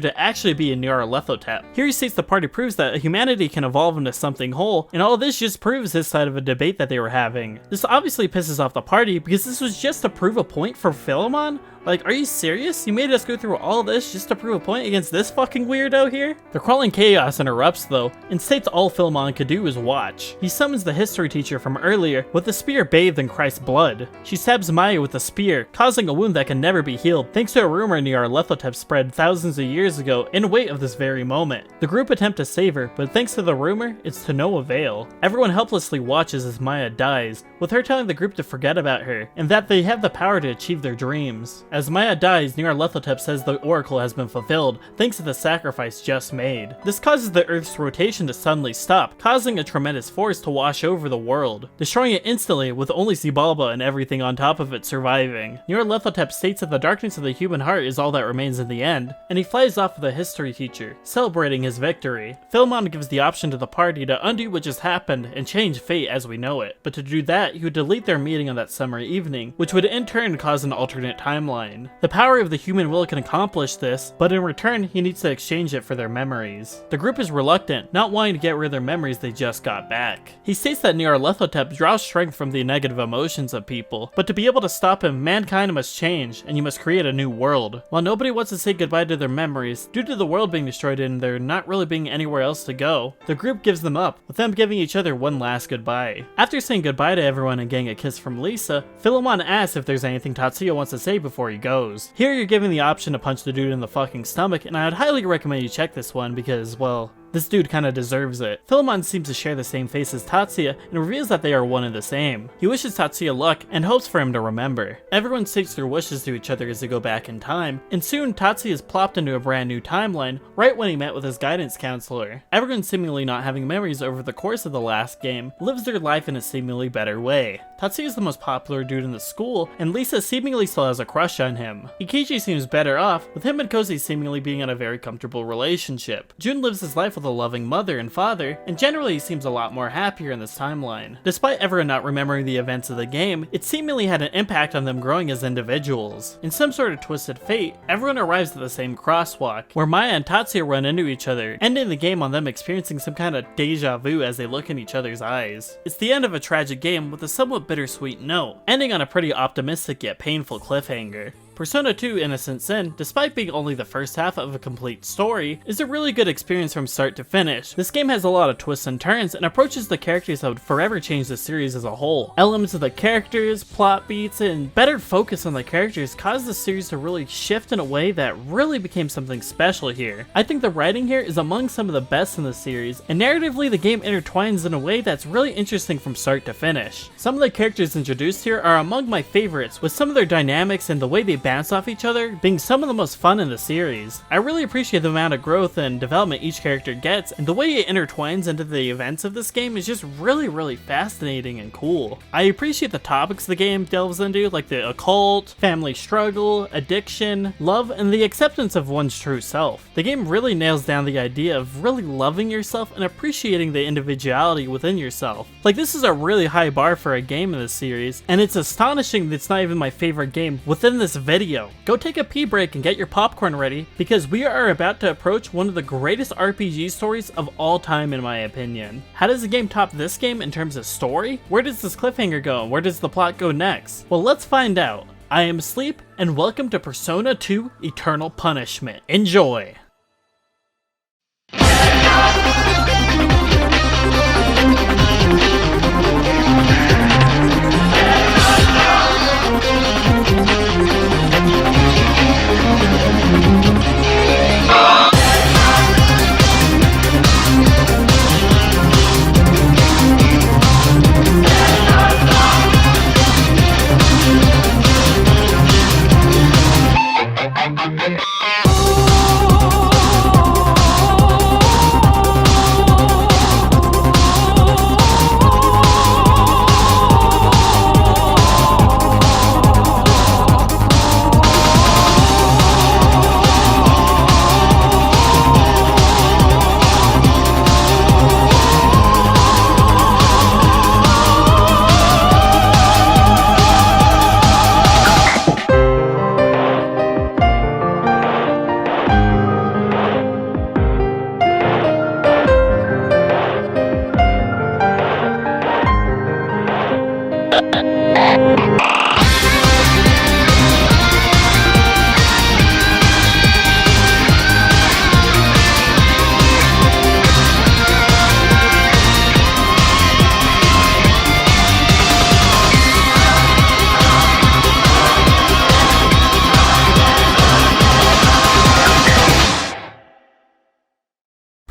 to actually be a Nyarlathotep. Here he states the party proves that humanity can evolve into something whole, and all this just proves his side of a debate that they were having. This obviously pisses off the party because this was just to prove a point for Philemon. Like, are you serious? You made us go through all this just to prove a point against this fucking weirdo here? The crawling chaos interrupts though, and states all Philemon could do is watch. He summons the history teacher from earlier with the spear bathed in Christ's blood. She stabs Maya with the spear, causing a wound that can never be healed thanks to a rumor Nyarlathotep spread thousands of years ago in wait of this very moment. The group attempt to save her, but thanks to the rumor, it's to no avail. Everyone helplessly watches as Maya dies, with her telling the group to forget about her, and that they have the power to achieve their dreams. As Maya dies, Nyarlathotep says the oracle has been fulfilled, thanks to the sacrifice just made. This causes the Earth's rotation to suddenly stop, causing a tremendous force to wash over the world, destroying it instantly with only Xibalba and everything on top of it surviving. Nyarlathotep states that the darkness of the human heart is all that remains in the end, and he flies off with the history teacher, celebrating his victory. Philemon gives the option to the party to undo what just happened and change fate as we know it, but to do that, he would delete their meeting on that summer evening, which would in turn cause an alternate timeline. The power of the human will can accomplish this, but in return, he needs to exchange it for their memories. The group is reluctant, not wanting to get rid of their memories they just got back. He states that Nyarlathotep draws strength from the negative emotions of people, but to be able to stop him, mankind must change, and you must create a new world. While nobody wants to say goodbye to their memories, due to the world being destroyed and there not really being anywhere else to go, the group gives them up, with them giving each other one last goodbye. After saying goodbye to everyone and getting a kiss from Lisa, Philemon asks if there's anything Tatsuya wants to say before he goes. Here you're given the option to punch the dude in the fucking stomach, and I would highly recommend you check this one because, well, this dude kinda deserves it. Philemon seems to share the same face as Tatsuya and reveals that they are one and the same. He wishes Tatsuya luck and hopes for him to remember. Everyone states their wishes to each other as they go back in time, and soon Tatsuya is plopped into a brand new timeline right when he met with his guidance counselor. Everyone seemingly not having memories over the course of the last game lives their life in a seemingly better way. Tatsuya is the most popular dude in the school, and Lisa seemingly still has a crush on him. Ikichi seems better off, with him and Kozi seemingly being in a very comfortable relationship. Jun lives his life with a loving mother and father, and generally seems a lot more happier in this timeline. Despite everyone not remembering the events of the game, it seemingly had an impact on them growing as individuals. In some sort of twisted fate, everyone arrives at the same crosswalk, where Maya and Tatsuya run into each other, ending the game on them experiencing some kind of deja vu as they look in each other's eyes. It's the end of a tragic game with a somewhat bittersweet note, ending on a pretty optimistic yet painful cliffhanger. Persona 2 Innocent Sin, despite being only the first half of a complete story, is a really good experience from start to finish. This game has a lot of twists and turns and approaches the characters that would forever change the series as a whole. Elements of the characters, plot beats, and better focus on the characters caused the series to really shift in a way that really became something special here. I think the writing here is among some of the best in the series, and narratively the game intertwines in a way that's really interesting from start to finish. Some of the characters introduced here are among my favorites, with some of their dynamics and the way they bounce off each other being some of the most fun in the series. I really appreciate the amount of growth and development each character gets, and the way it intertwines into the events of this game is just really fascinating and cool. I appreciate the topics the game delves into, like the occult, family struggle, addiction, love, and the acceptance of one's true self. The game really nails down the idea of really loving yourself and appreciating the individuality within yourself. Like, this is a really high bar for a game in this series, and it's astonishing that it's not even my favorite game within this video. Go take a pee break and get your popcorn ready, because we are about to approach one of the greatest RPG stories of all time in my opinion. How does the game top this game in terms of story? Where does this cliffhanger go, and where does the plot go next? Well, let's find out. I am Sleep, and welcome to Persona 2 Eternal Punishment. Enjoy!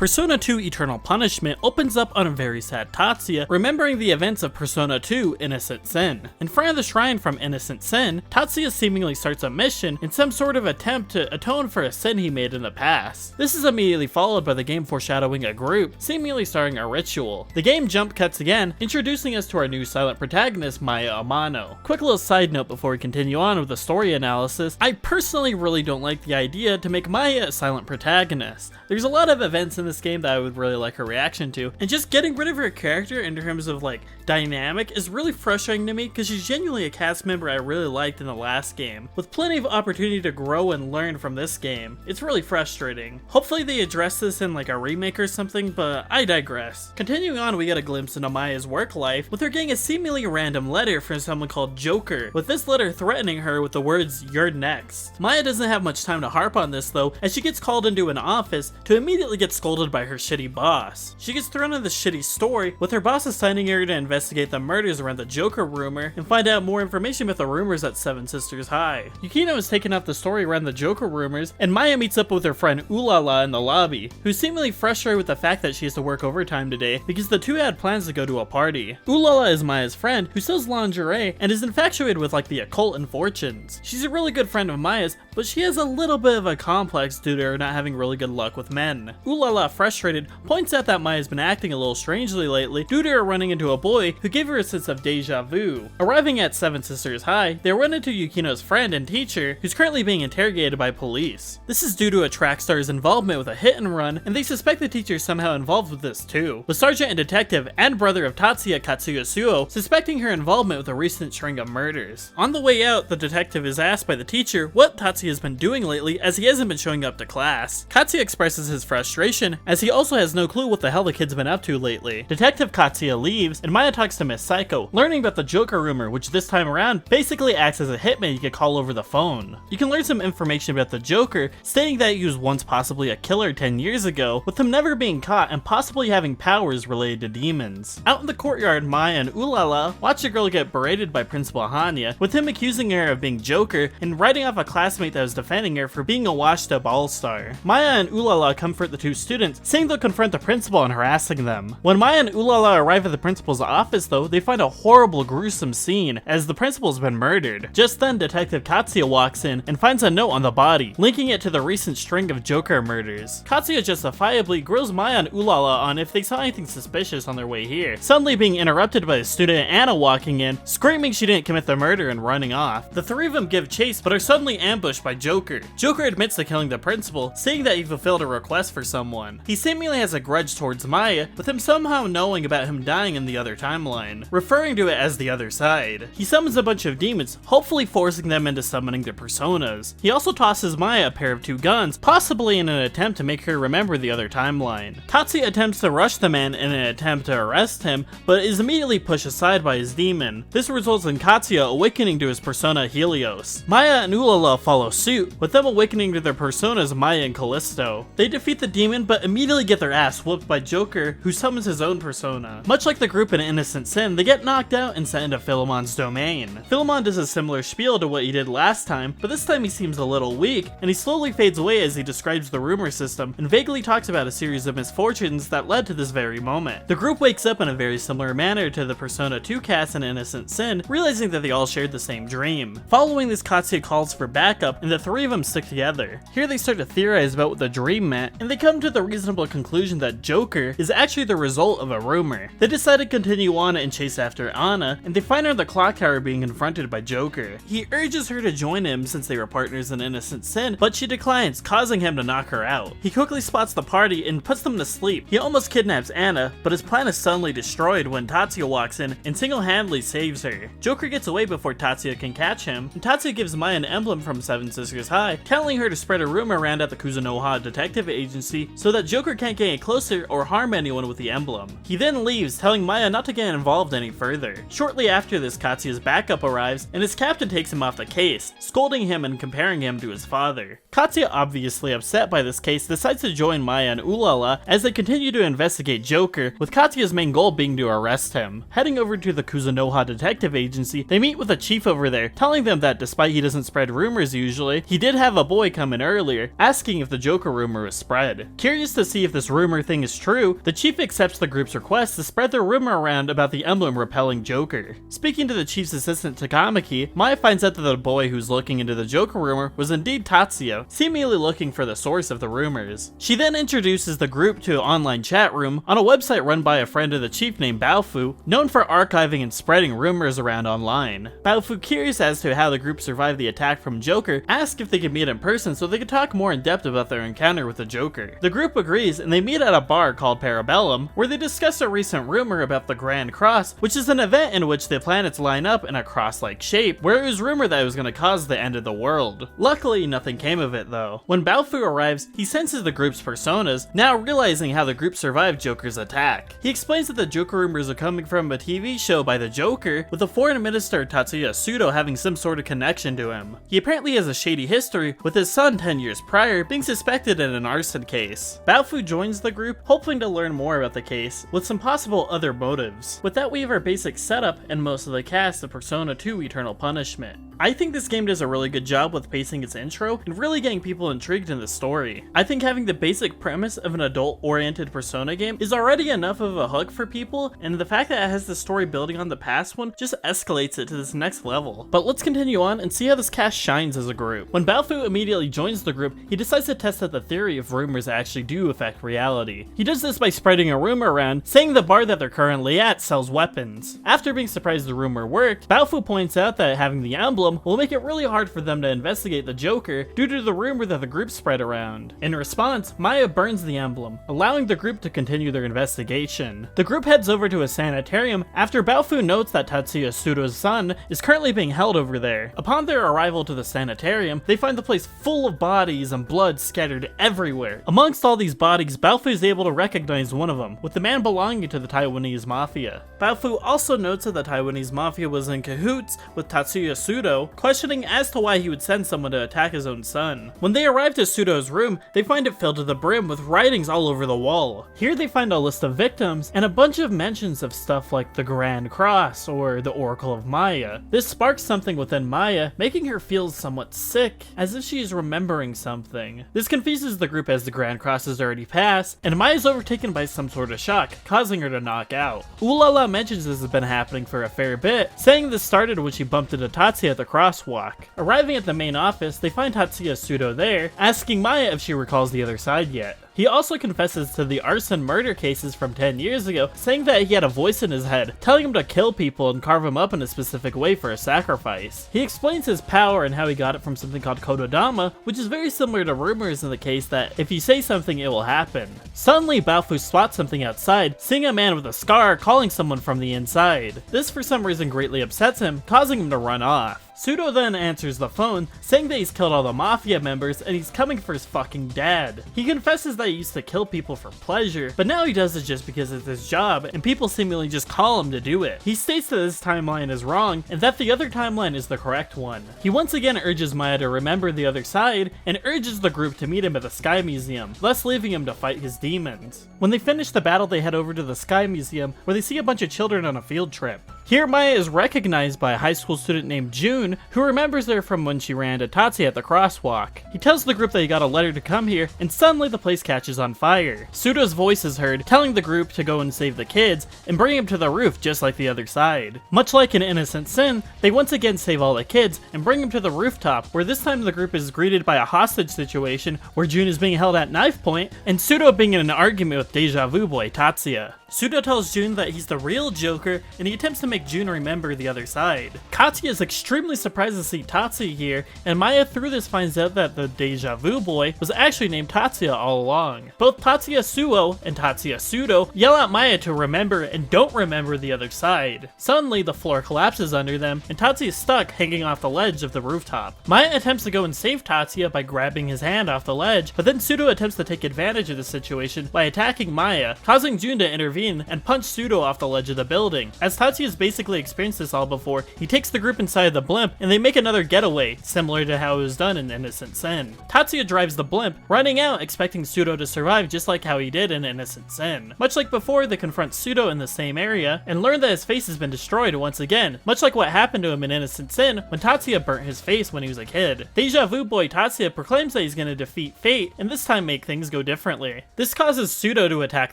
Persona 2 Eternal Punishment opens up on a very sad Tatsuya remembering the events of Persona 2 Innocent Sin. In front of the shrine from Innocent Sin, Tatsuya seemingly starts a mission in some sort of attempt to atone for a sin he made in the past. This is immediately followed by the game foreshadowing a group, seemingly starting a ritual. The game jump cuts again, introducing us to our new silent protagonist, Maya Amano. Quick little side note before we continue on with the story analysis, I personally really don't like the idea to make Maya a silent protagonist. There's a lot of events in this game that I would really like her reaction to, and just getting rid of her character in terms of like dynamic is really frustrating to me because she's genuinely a cast member I really liked in the last game, with plenty of opportunity to grow and learn from this game. It's really frustrating. Hopefully they address this in like a remake or something, but I digress. Continuing on, we get a glimpse into Maya's work life, with her getting a seemingly random letter from someone called Joker, with this letter threatening her with the words, "You're next." Maya doesn't have much time to harp on this though, as she gets called into an office to immediately get scolded by her shitty boss. She gets thrown in this shitty story, with her boss assigning her to investigate the murders around the Joker rumor and find out more information about the rumors at Seven Sisters High. Yukino is taking up the story around the Joker rumors, and Maya meets up with her friend Ulala in the lobby, who's seemingly frustrated with the fact that she has to work overtime today because the two had plans to go to a party. Ulala is Maya's friend who sells lingerie and is infatuated with like the occult and fortunes. She's a really good friend of Maya's, but she has a little bit of a complex due to her not having really good luck with men. Ulala, frustrated, points out that Maya's been acting a little strangely lately due to her running into a boy who gave her a sense of deja vu. Arriving at Seven Sisters High, they run into Yukino's friend and teacher, who's currently being interrogated by police. This is due to a track star's involvement with a hit and run, and they suspect the teacher is somehow involved with this too, with Sergeant and Detective and brother of Tatsuya, Katsuya Suo, suspecting her involvement with a recent string of murders. On the way out, the detective is asked by the teacher what Tatsuya has been doing lately as he hasn't been showing up to class. Katsuya expresses his frustration as he also has no clue what the hell the kid's been up to lately. Detective Katsuya leaves and Maya talks to Miss Psycho, learning about the Joker rumor, which this time around basically acts as a hitman you could call over the phone. You can learn some information about the Joker, stating that he was once possibly a killer 10 years ago, with him never being caught and possibly having powers related to demons. Out in the courtyard, Maya and Ulala watch a girl get berated by Principal Hanya, with him accusing her of being Joker and writing off a classmate that was defending her for being a washed up all-star. Maya and Ulala comfort the two students, saying they'll confront the principal and harassing them. When Maya and Ulala arrive at the principal's office though, they find a horrible, gruesome scene as the principal's been murdered. Just then, Detective Katsuya walks in and finds a note on the body, linking it to the recent string of Joker murders. Katsuya justifiably grills Maya and Ulala on if they saw anything suspicious on their way here, suddenly being interrupted by the student Anna walking in, screaming she didn't commit the murder and running off. The three of them give chase but are suddenly ambushed by Joker. Joker admits to killing the principal, saying that he fulfilled a request for someone. He seemingly has a grudge towards Maya, with him somehow knowing about him dying in the other timeline, referring to it as the other side. He summons a bunch of demons, hopefully forcing them into summoning their personas. He also tosses Maya a pair of two guns, possibly in an attempt to make her remember the other timeline. Tatsuya attempts to rush the man in an attempt to arrest him, but is immediately pushed aside by his demon. This results in Katsuya awakening to his persona Helios. Maya and Ulala follow suit, with them awakening to their personas Maya and Callisto. They defeat the demon, but immediately get their ass whooped by Joker, who summons his own persona. Much like the group in Innocent Sin, they get knocked out and sent into Philemon's domain. Philemon does a similar spiel to what he did last time, but this time he seems a little weak, and he slowly fades away as he describes the rumor system and vaguely talks about a series of misfortunes that led to this very moment. The group wakes up in a very similar manner to the Persona 2 cast in Innocent Sin, realizing that they all shared the same dream. Following this, Katsuya calls for backup, and the three of them stick together. Here they start to theorize about what the dream meant, and they come to the reasonable conclusion that Joker is actually the result of a rumor. They decide to continue on and chase after Anna, and they find her in the clock tower being confronted by Joker. He urges her to join him since they were partners in Innocent Sin, but she declines, causing him to knock her out. He quickly spots the party and puts them to sleep. He almost kidnaps Anna, but his plan is suddenly destroyed when Tatsuya walks in and single-handedly saves her. Joker gets away before Tatsuya can catch him, and Tatsuya gives Maya an emblem from Seven Sisters High, telling her to spread a rumor around at the Kuzunoha Detective Agency so that Joker can't get any closer or harm anyone with the emblem. He then leaves, telling Maya not to get involved any further. Shortly after this, Katsuya's backup arrives, and his captain takes him off the case, scolding him and comparing him to his father. Katsuya, obviously upset by this case, decides to join Maya and Ulala as they continue to investigate Joker, with Katsuya's main goal being to arrest him. Heading over to the Kuzunoha Detective Agency, they meet with a chief over there, telling them that despite he doesn't spread rumors usually, he did have a boy come in earlier, asking if the Joker rumor was spread. Curious Curious to see if this rumor thing is true, the chief accepts the group's request to spread the rumor around about the emblem repelling Joker. Speaking to the chief's assistant Takamaki, Maya finds out that the boy who's looking into the Joker rumor was indeed Tatsuya, seemingly looking for the source of the rumors. She then introduces the group to an online chat room on a website run by a friend of the chief named Baofu, known for archiving and spreading rumors around online. Baofu, curious as to how the group survived the attack from Joker, asks if they could meet in person so they could talk more in depth about their encounter with the Joker. The group agrees and they meet at a bar called Parabellum, where they discuss a recent rumor about the Grand Cross, which is an event in which the planets line up in a cross-like shape, where it was rumored that it was going to cause the end of the world. Luckily, nothing came of it though. When Baofu arrives, he senses the group's personas, now realizing how the group survived Joker's attack. He explains that the Joker rumors are coming from a TV show by the Joker, with the foreign minister Tatsuya Sudo having some sort of connection to him. He apparently has a shady history, with his son 10 years prior being suspected in an arson case. Baofu joins the group, hoping to learn more about the case, with some possible other motives. With that, we have our basic setup and most of the cast of Persona 2 Eternal Punishment. I think this game does a really good job with pacing its intro and really getting people intrigued in the story. I think having the basic premise of an adult-oriented Persona game is already enough of a hook for people, and the fact that it has the story building on the past one just escalates it to this next level. But let's continue on and see how this cast shines as a group. When Baofu immediately joins the group, he decides to test out the theory if rumors actually do affect reality. He does this by spreading a rumor around, saying the bar that they're currently at sells weapons. After being surprised the rumor worked, Baofu points out that having the emblem will make it really hard for them to investigate the Joker due to the rumor that the group spread around. In response, Maya burns the emblem, allowing the group to continue their investigation. The group heads over to a sanitarium after Baofu notes that Tatsuya Sudo's son is currently being held over there. Upon their arrival to the sanitarium, they find the place full of bodies and blood scattered everywhere. Amongst all these bodies, Baofu is able to recognize one of them, with the man belonging to the Taiwanese mafia. Baofu also notes that the Taiwanese mafia was in cahoots with Tatsuya Sudo, questioning as to why he would send someone to attack his own son. When they arrive to Sudo's room, they find it filled to the brim with writings all over the wall. Here they find a list of victims and a bunch of mentions of stuff like the Grand Cross or the Oracle of Maya. This sparks something within Maya, making her feel somewhat sick, as if she is remembering something. This confuses the group as the Grand Cross has already passed, and Maya is overtaken by some sort of shock, causing her to knock out. Ulala mentions this has been happening for a fair bit, saying this started when she bumped into Tatsuya at the crosswalk. Arriving at the main office, they find Tatsuya Sudo there, asking Maya if she recalls the other side yet. He also confesses to the arson murder cases from 10 years ago, saying that he had a voice in his head, telling him to kill people and carve them up in a specific way for a sacrifice. He explains his power and how he got it from something called Kododama, which is very similar to rumors in the case that if you say something, it will happen. Suddenly, Baofu spots something outside, seeing a man with a scar calling someone from the inside. This for some reason greatly upsets him, causing him to run off. Sudo then answers the phone, saying that he's killed all the mafia members and he's coming for his fucking dad. He confesses that he used to kill people for pleasure, but now he does it just because it's his job, and people seemingly just call him to do it. He states that this timeline is wrong, and that the other timeline is the correct one. He once again urges Maya to remember the other side, and urges the group to meet him at the Sky Museum, thus leaving him to fight his demons. When they finish the battle, they head over to the Sky Museum, where they see a bunch of children on a field trip. Here, Maya is recognized by a high school student named June, who remembers her from when she ran to Tatsuya at the crosswalk. He tells the group that he got a letter to come here, and suddenly the place catches on fire. Sudo's voice is heard, telling the group to go and save the kids, and bring them to the roof just like the other side. Much like in Innocent Sin, they once again save all the kids, and bring them to the rooftop, where this time the group is greeted by a hostage situation, where June is being held at knife point, and Sudo being in an argument with Deja Vu boy Tatsuya. Sudo tells June that he's the real Joker, and he attempts to make June remember the other side. Katsuya is extremely surprised to see Tatsuya here, and Maya through this finds out that the Deja Vu boy was actually named Tatsuya all along. Both Tatsuya Suo and Tatsuya Sudo yell at Maya to remember and don't remember the other side. Suddenly, the floor collapses under them, and Tatsuya is stuck hanging off the ledge of the rooftop. Maya attempts to go and save Tatsuya by grabbing his hand off the ledge, but then Sudo attempts to take advantage of the situation by attacking Maya, causing June to intervene intervene and punch Pseudo off the ledge of the building. As Tatsuya's basically experienced this all before, he takes the group inside the blimp and they make another getaway, similar to how it was done in Innocent Sin. Tatsuya drives the blimp, running out expecting Pseudo to survive just like how he did in Innocent Sin. Much like before, they confront Pseudo in the same area and learn that his face has been destroyed once again, much like what happened to him in Innocent Sin when Tatsuya burnt his face when he was a kid. Deja Vu boy Tatsuya proclaims that he's going to defeat fate and this time make things go differently. This causes Pseudo to attack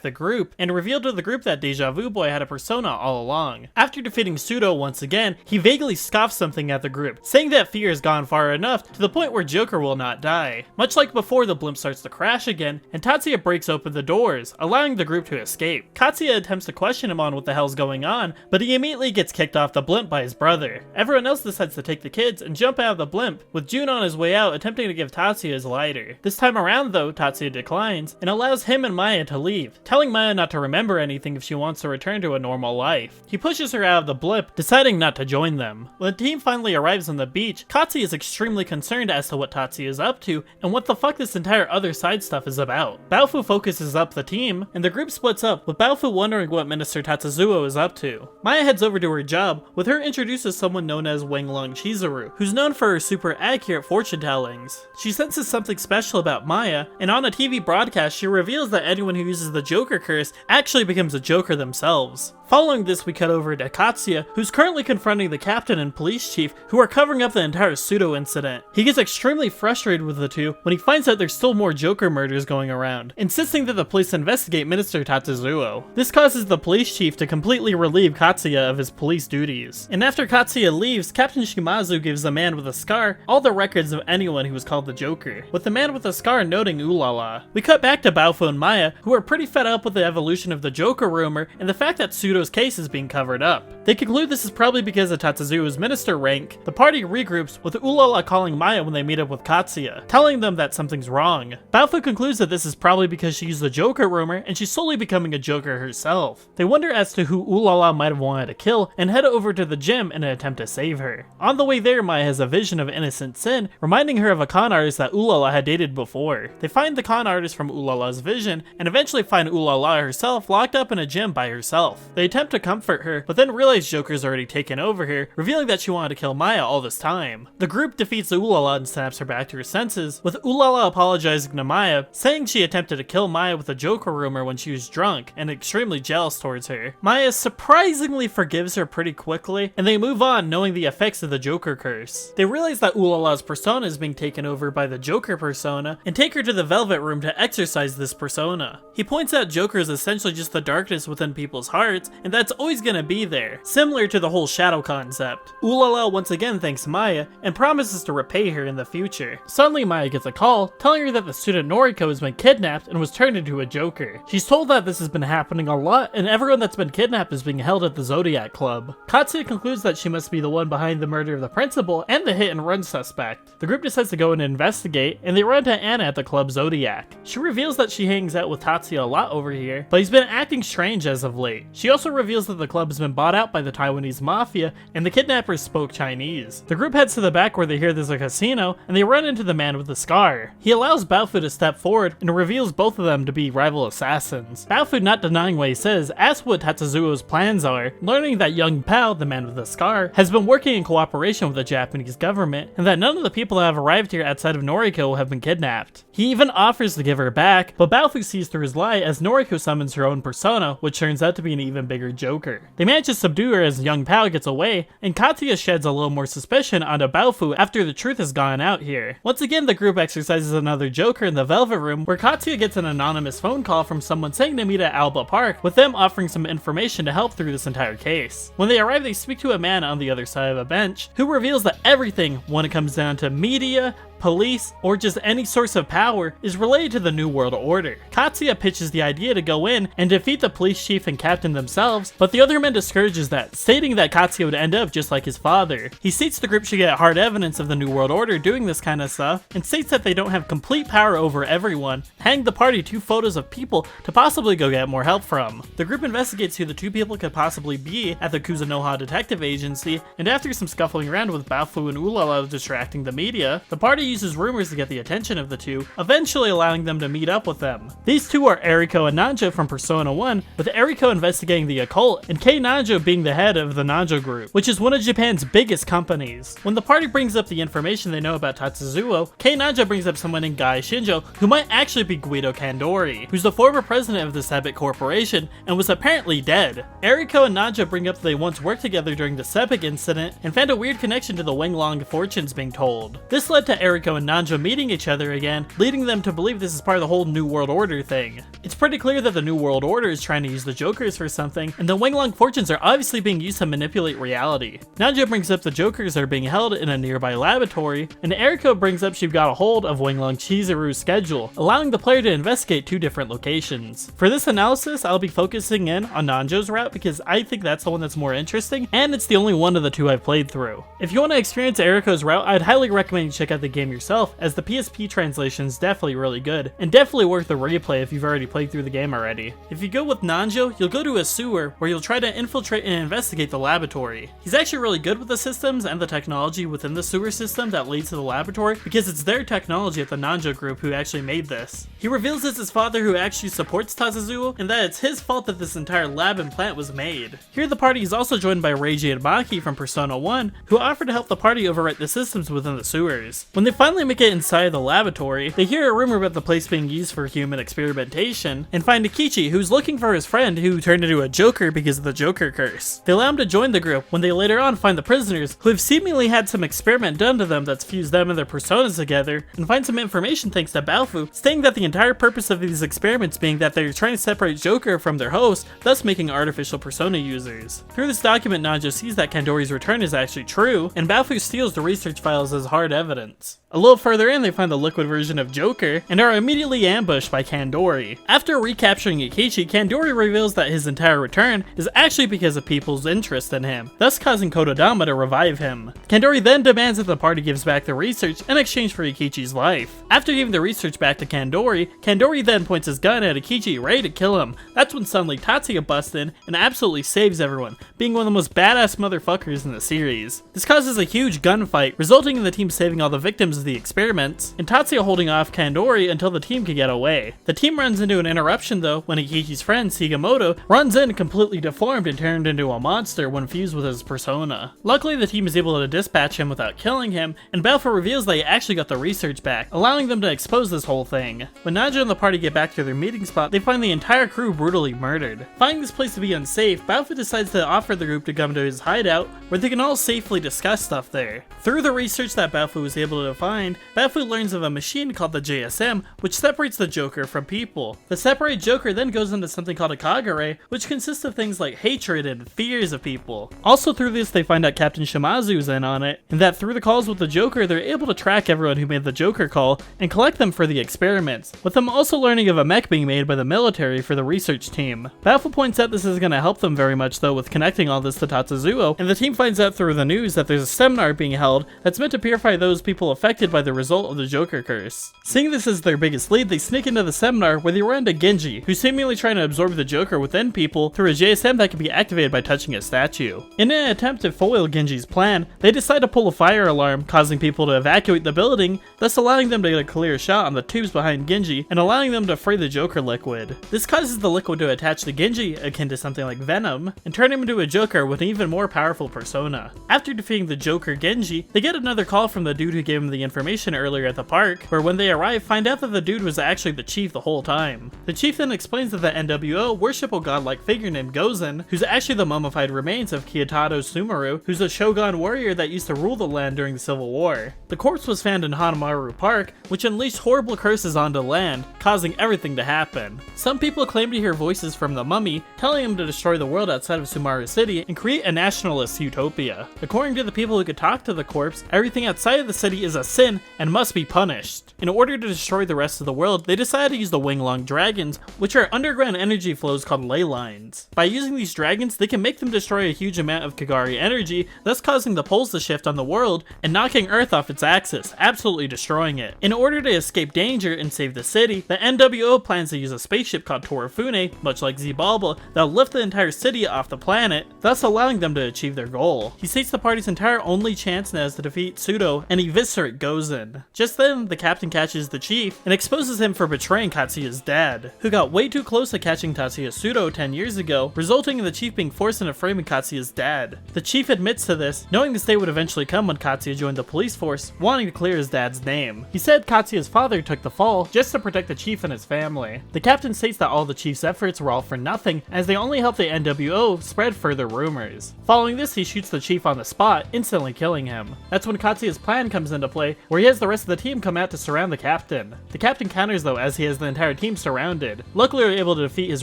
the group and reveal to the group that Deja Vu boy had a persona all along. After defeating Pseudo once again, he vaguely scoffs something at the group, saying that fear has gone far enough to the point where Joker will not die. Much like before, the blimp starts to crash again and Tatsuya breaks open the doors, allowing the group to escape. Katsuya attempts to question him on what the hell's going on, but he immediately gets kicked off the blimp by his brother. Everyone else decides to take the kids and jump out of the blimp, with Jun on his way out attempting to give Tatsuya his lighter. This time around though, Tatsuya declines and allows him and Maya to leave, telling Maya not to remember anything if she wants to return to a normal life. He pushes her out of the blimp, deciding not to join them. When the team finally arrives on the beach, Katsuya is extremely concerned as to what Tatsuya is up to and what the fuck this entire other side stuff is about. Baofu focuses up the team, and the group splits up, with Baofu wondering what Minister Tatsuzuo is up to. Maya heads over to her job, with her introduced as someone known as Wenglong Chizuru, who's known for her super accurate fortune tellings. She senses something special about Maya, and on a TV broadcast she reveals that anyone who uses the Joker curse actually becomes a Joker themselves. Following this, we cut over to Katsuya, who's currently confronting the captain and police chief who are covering up the entire Pseudo incident. He gets extremely frustrated with the two when he finds out there's still more Joker murders going around, insisting that the police investigate Minister Tatsuzuo. This causes the police chief to completely relieve Katsuya of his police duties. And after Katsuya leaves, Captain Shimazu gives the man with a scar all the records of anyone who was called the Joker, with the man with the scar noting "Oolala." We cut back to Baofu and Maya, who are pretty fed up with the evolution of the Joker rumor and the fact that Pseudo's case is being covered up. They conclude this is probably because of Tatsuzuo's minister rank. The party regroups, with Oolala calling Maya when they meet up with Katsuya, telling them that something's wrong. Baofu concludes that this is probably because she used the Joker rumor and she's slowly becoming a Joker herself. They wonder as to who Oolala might have wanted to kill and head over to the gym in an attempt to save her. On the way there, Maya has a vision of Innocent Sin, reminding her of a con artist that Oolala had dated before. They find the con artist from Oolala's vision and eventually find Oolala herself locked up in a gym by herself. They attempt to comfort her, but then realize Joker's already taken over her, revealing that she wanted to kill Maya all this time. The group defeats Oolala and snaps her back to her senses, with Oolala apologizing to Maya, saying she attempted to kill Maya with a Joker rumor when she was drunk and extremely jealous towards her. Maya surprisingly forgives her pretty quickly, and they move on knowing the effects of the Joker curse. They realize that Oolala's persona is being taken over by the Joker persona and take her to the Velvet Room to exercise this persona. He points out Joker is essentially just the darkness within people's hearts, and that's always gonna be there, similar to the whole shadow concept. Oolala once again thanks Maya and promises to repay her in the future. Suddenly Maya gets a call telling her that the student Noriko has been kidnapped and was turned into a Joker. She's told that this has been happening a lot and everyone that's been kidnapped is being held at the Zodiac Club. Katsuya concludes that she must be the one behind the murder of the principal and the hit and run suspect. The group decides to go and investigate, and they run to Anna at the club Zodiac. She reveals that she hangs out with Tatsuya a lot over here, but he's been acting strange as of late. She also reveals that the club has been bought out by the Taiwanese mafia and the kidnappers spoke Chinese. The group heads to the back where they hear there's a casino and they run into the man with the scar. He allows Baofu to step forward and reveals both of them to be rival assassins. Baofu, not denying what he says, asks what Tatsuzuo's plans are, learning that young Pao, the man with the scar, has been working in cooperation with the Japanese government and that none of the people that have arrived here outside of Noriko have been kidnapped. He even offers to give her back, but Baofu sees through his lie as Noriko summons her own persona, which turns out to be an even bigger Joker. They manage to subdue her as young Pao gets away, and Katsuya sheds a little more suspicion onto Baofu after the truth has gone out here. Once again, the group exercises another Joker in the Velvet Room, where Katsuya gets an anonymous phone call from someone saying to meet at Alba Park, with them offering some information to help through this entire case. When they arrive, they speak to a man on the other side of a bench, who reveals that everything, when it comes down to media, police, or just any source of power, is related to the New World Order. Katsuya pitches the idea to go in and defeat the police chief and captain themselves, but the other man discourages that, stating that Katsuya would end up just like his father. He states the group should get hard evidence of the New World Order doing this kind of stuff, and states that they don't have complete power over everyone, handing the party 2 photos of people to possibly go get more help from. The group investigates who the 2 people could possibly be at the Kuzunoha Detective Agency, and after some scuffling around with Baofu and Oolala distracting the media, the party uses rumors to get the attention of the two, eventually allowing them to meet up with them. These two are Eriko and Nanjo from Persona 1, with Eriko investigating the occult and Kei Nanjo being the head of the Nanjo Group, which is one of Japan's biggest companies. When the party brings up the information they know about Tatsuzuo, Kei Nanjo brings up someone named Gai Shinjo, who might actually be Guido Kandori, who's the former president of the Sebek Corporation and was apparently dead. Eriko and Nanjo bring up that they once worked together during the Sebek incident and found a weird connection to the Wenglong fortunes being told. This led to Eriko and Nanjo meeting each other again, leading them to believe this is part of the whole New World Order thing. It's pretty clear that the New World Order is trying to use the Jokers for something, and the Wenglong fortunes are obviously being used to manipulate reality. Nanjo brings up the Jokers are being held in a nearby laboratory, and Eriko brings up she got a hold of Wenglong Chizuru's schedule, allowing the player to investigate two different locations. For this analysis, I'll be focusing in on Nanjo's route because I think that's the one that's more interesting, and it's the only one of the two I've played through. If you want to experience Eriko's route, I'd highly recommend you check out the game yourself, as the PSP translation is definitely really good, and definitely worth the replay if you've already played through the game already. If you go with Nanjo, you'll go to a sewer where you'll try to infiltrate and investigate the laboratory. He's actually really good with the systems and the technology within the sewer system that leads to the laboratory, because it's their technology at the Nanjo Group who actually made this. He reveals it's his father who actually supports Tatsuzuo, and that it's his fault that this entire lab and plant was made. Here the party is also joined by Reiji and Maki from Persona 1, who offer to help the party overwrite the systems within the sewers. When they finally make it inside the laboratory, they hear a rumor about the place being used for human experimentation, and find Akichi, who's looking for his friend who turned into a Joker because of the Joker curse. They allow him to join the group when they later on find the prisoners, who have seemingly had some experiment done to them that's fused them and their personas together, and find some information thanks to Baofu, stating that the entire purpose of these experiments being that they're trying to separate Joker from their host, thus making artificial persona users. Through this document, Nanjo sees that Kandori's return is actually true, and Baofu steals the research files as hard evidence. A little further in, they find the liquid version of Joker, and are immediately ambushed by Kandori. After recapturing Akichi, Kandori reveals that his entire return is actually because of people's interest in him, thus causing Kododama to revive him. Kandori then demands that the party gives back the research in exchange for Akichi's life. After giving the research back to Kandori, Kandori then points his gun at Akichi, ready to kill him. That's when suddenly Tatsuya busts in and absolutely saves everyone, being one of the most badass motherfuckers in the series. This causes a huge gunfight, resulting in the team saving all the victims of the experiments, and Tatsuya holding off Kandori until the team can get away. The team runs into an interruption though when Akichi's friend Shigemoto runs in completely deformed and turned into a monster when fused with his persona. Luckily the team is able to dispatch him without killing him, and Balfour reveals they actually got the research back, allowing them to expose this whole thing. When Nanjo and the party get back to their meeting spot, they find the entire crew brutally murdered. Finding this place to be unsafe, Balfour decides to offer the group to come to his hideout where they can all safely discuss stuff there. Through the research that Balfour was able to find, Balfour learns of a machine called the JSM, which separates the Joker from people. The separated Joker then goes into something called a Kagare, which consists of things like hatred and fears of people. Also through this, they find out Captain Shimazu's in on it, and that through the calls with the Joker, they're able to track everyone who made the Joker call and collect them for the experiments, with them also learning of a mech being made by the military for the research team. Balfour points out this isn't going to help them very much though with connecting all this to Tatsuzuo, and the team finds out through the news that there's a seminar being held that's meant to purify those people affected by the result of the Joker curse. Seeing this as their biggest lead, they sneak into the seminar where they run into Genji, who's seemingly trying to absorb the Joker within people through a JSM that can be activated by touching a statue. In an attempt to foil Genji's plan, they decide to pull a fire alarm, causing people to evacuate the building, thus allowing them to get a clear shot on the tubes behind Genji and allowing them to free the Joker liquid. This causes the liquid to attach to Genji, akin to something like venom, and turn him into a Joker with an even more powerful persona. After defeating the Joker Genji, they get another call from the dude who gave them the information earlier at the park, where when they arrive, find out that the dude was actually the chief the whole time. The chief then explains that the NWO worship a godlike figure named Gozen, who's actually the mummified remains of Kiyotado Sumaru, who's a shogun warrior that used to rule the land during the Civil War. The corpse was found in Hanamaru Park, which unleashed horrible curses onto land, causing everything to happen. Some people claim to hear voices from the mummy, telling him to destroy the world outside of Sumaru City and create a nationalist utopia. According to the people who could talk to the corpse, everything outside of the city is a sin and must be punished. In order to destroy the rest of the world, they decided to use the Wenglong dragons, which are underground energy flows called ley lines. By using these dragons, they can make them destroy a huge amount of Kagari energy, thus causing the poles to shift on the world and knocking Earth off its axis, absolutely destroying it. In order to escape danger and save the city, the NWO plans to use a spaceship called Torifune, much like Xibalba, that'll lift the entire city off the planet, thus allowing them to achieve their goal. He states the party's entire only chance now is to defeat Pseudo and eviscerate Gozen. Just then, the captain catches the chief and exposes him for betraying Katsuya's dad, who got way too close to catching Tatsuya Sudo 10 years ago, resulting in the chief being forced into framing Katsuya's dad. The chief admits to this, knowing this day would eventually come when Katsuya joined the police force, wanting to clear his dad's name. He said Katsuya's father took the fall just to protect the chief and his family. The captain states that all the chief's efforts were all for nothing, as they only helped the NWO spread further rumors. Following this, he shoots the chief on the spot, instantly killing him. That's when Katsuya's plan comes into play, where he has the rest of the team come out to surround the captain. The captain counters though, as he has the entire team surrounded. Luckily, they're able to defeat his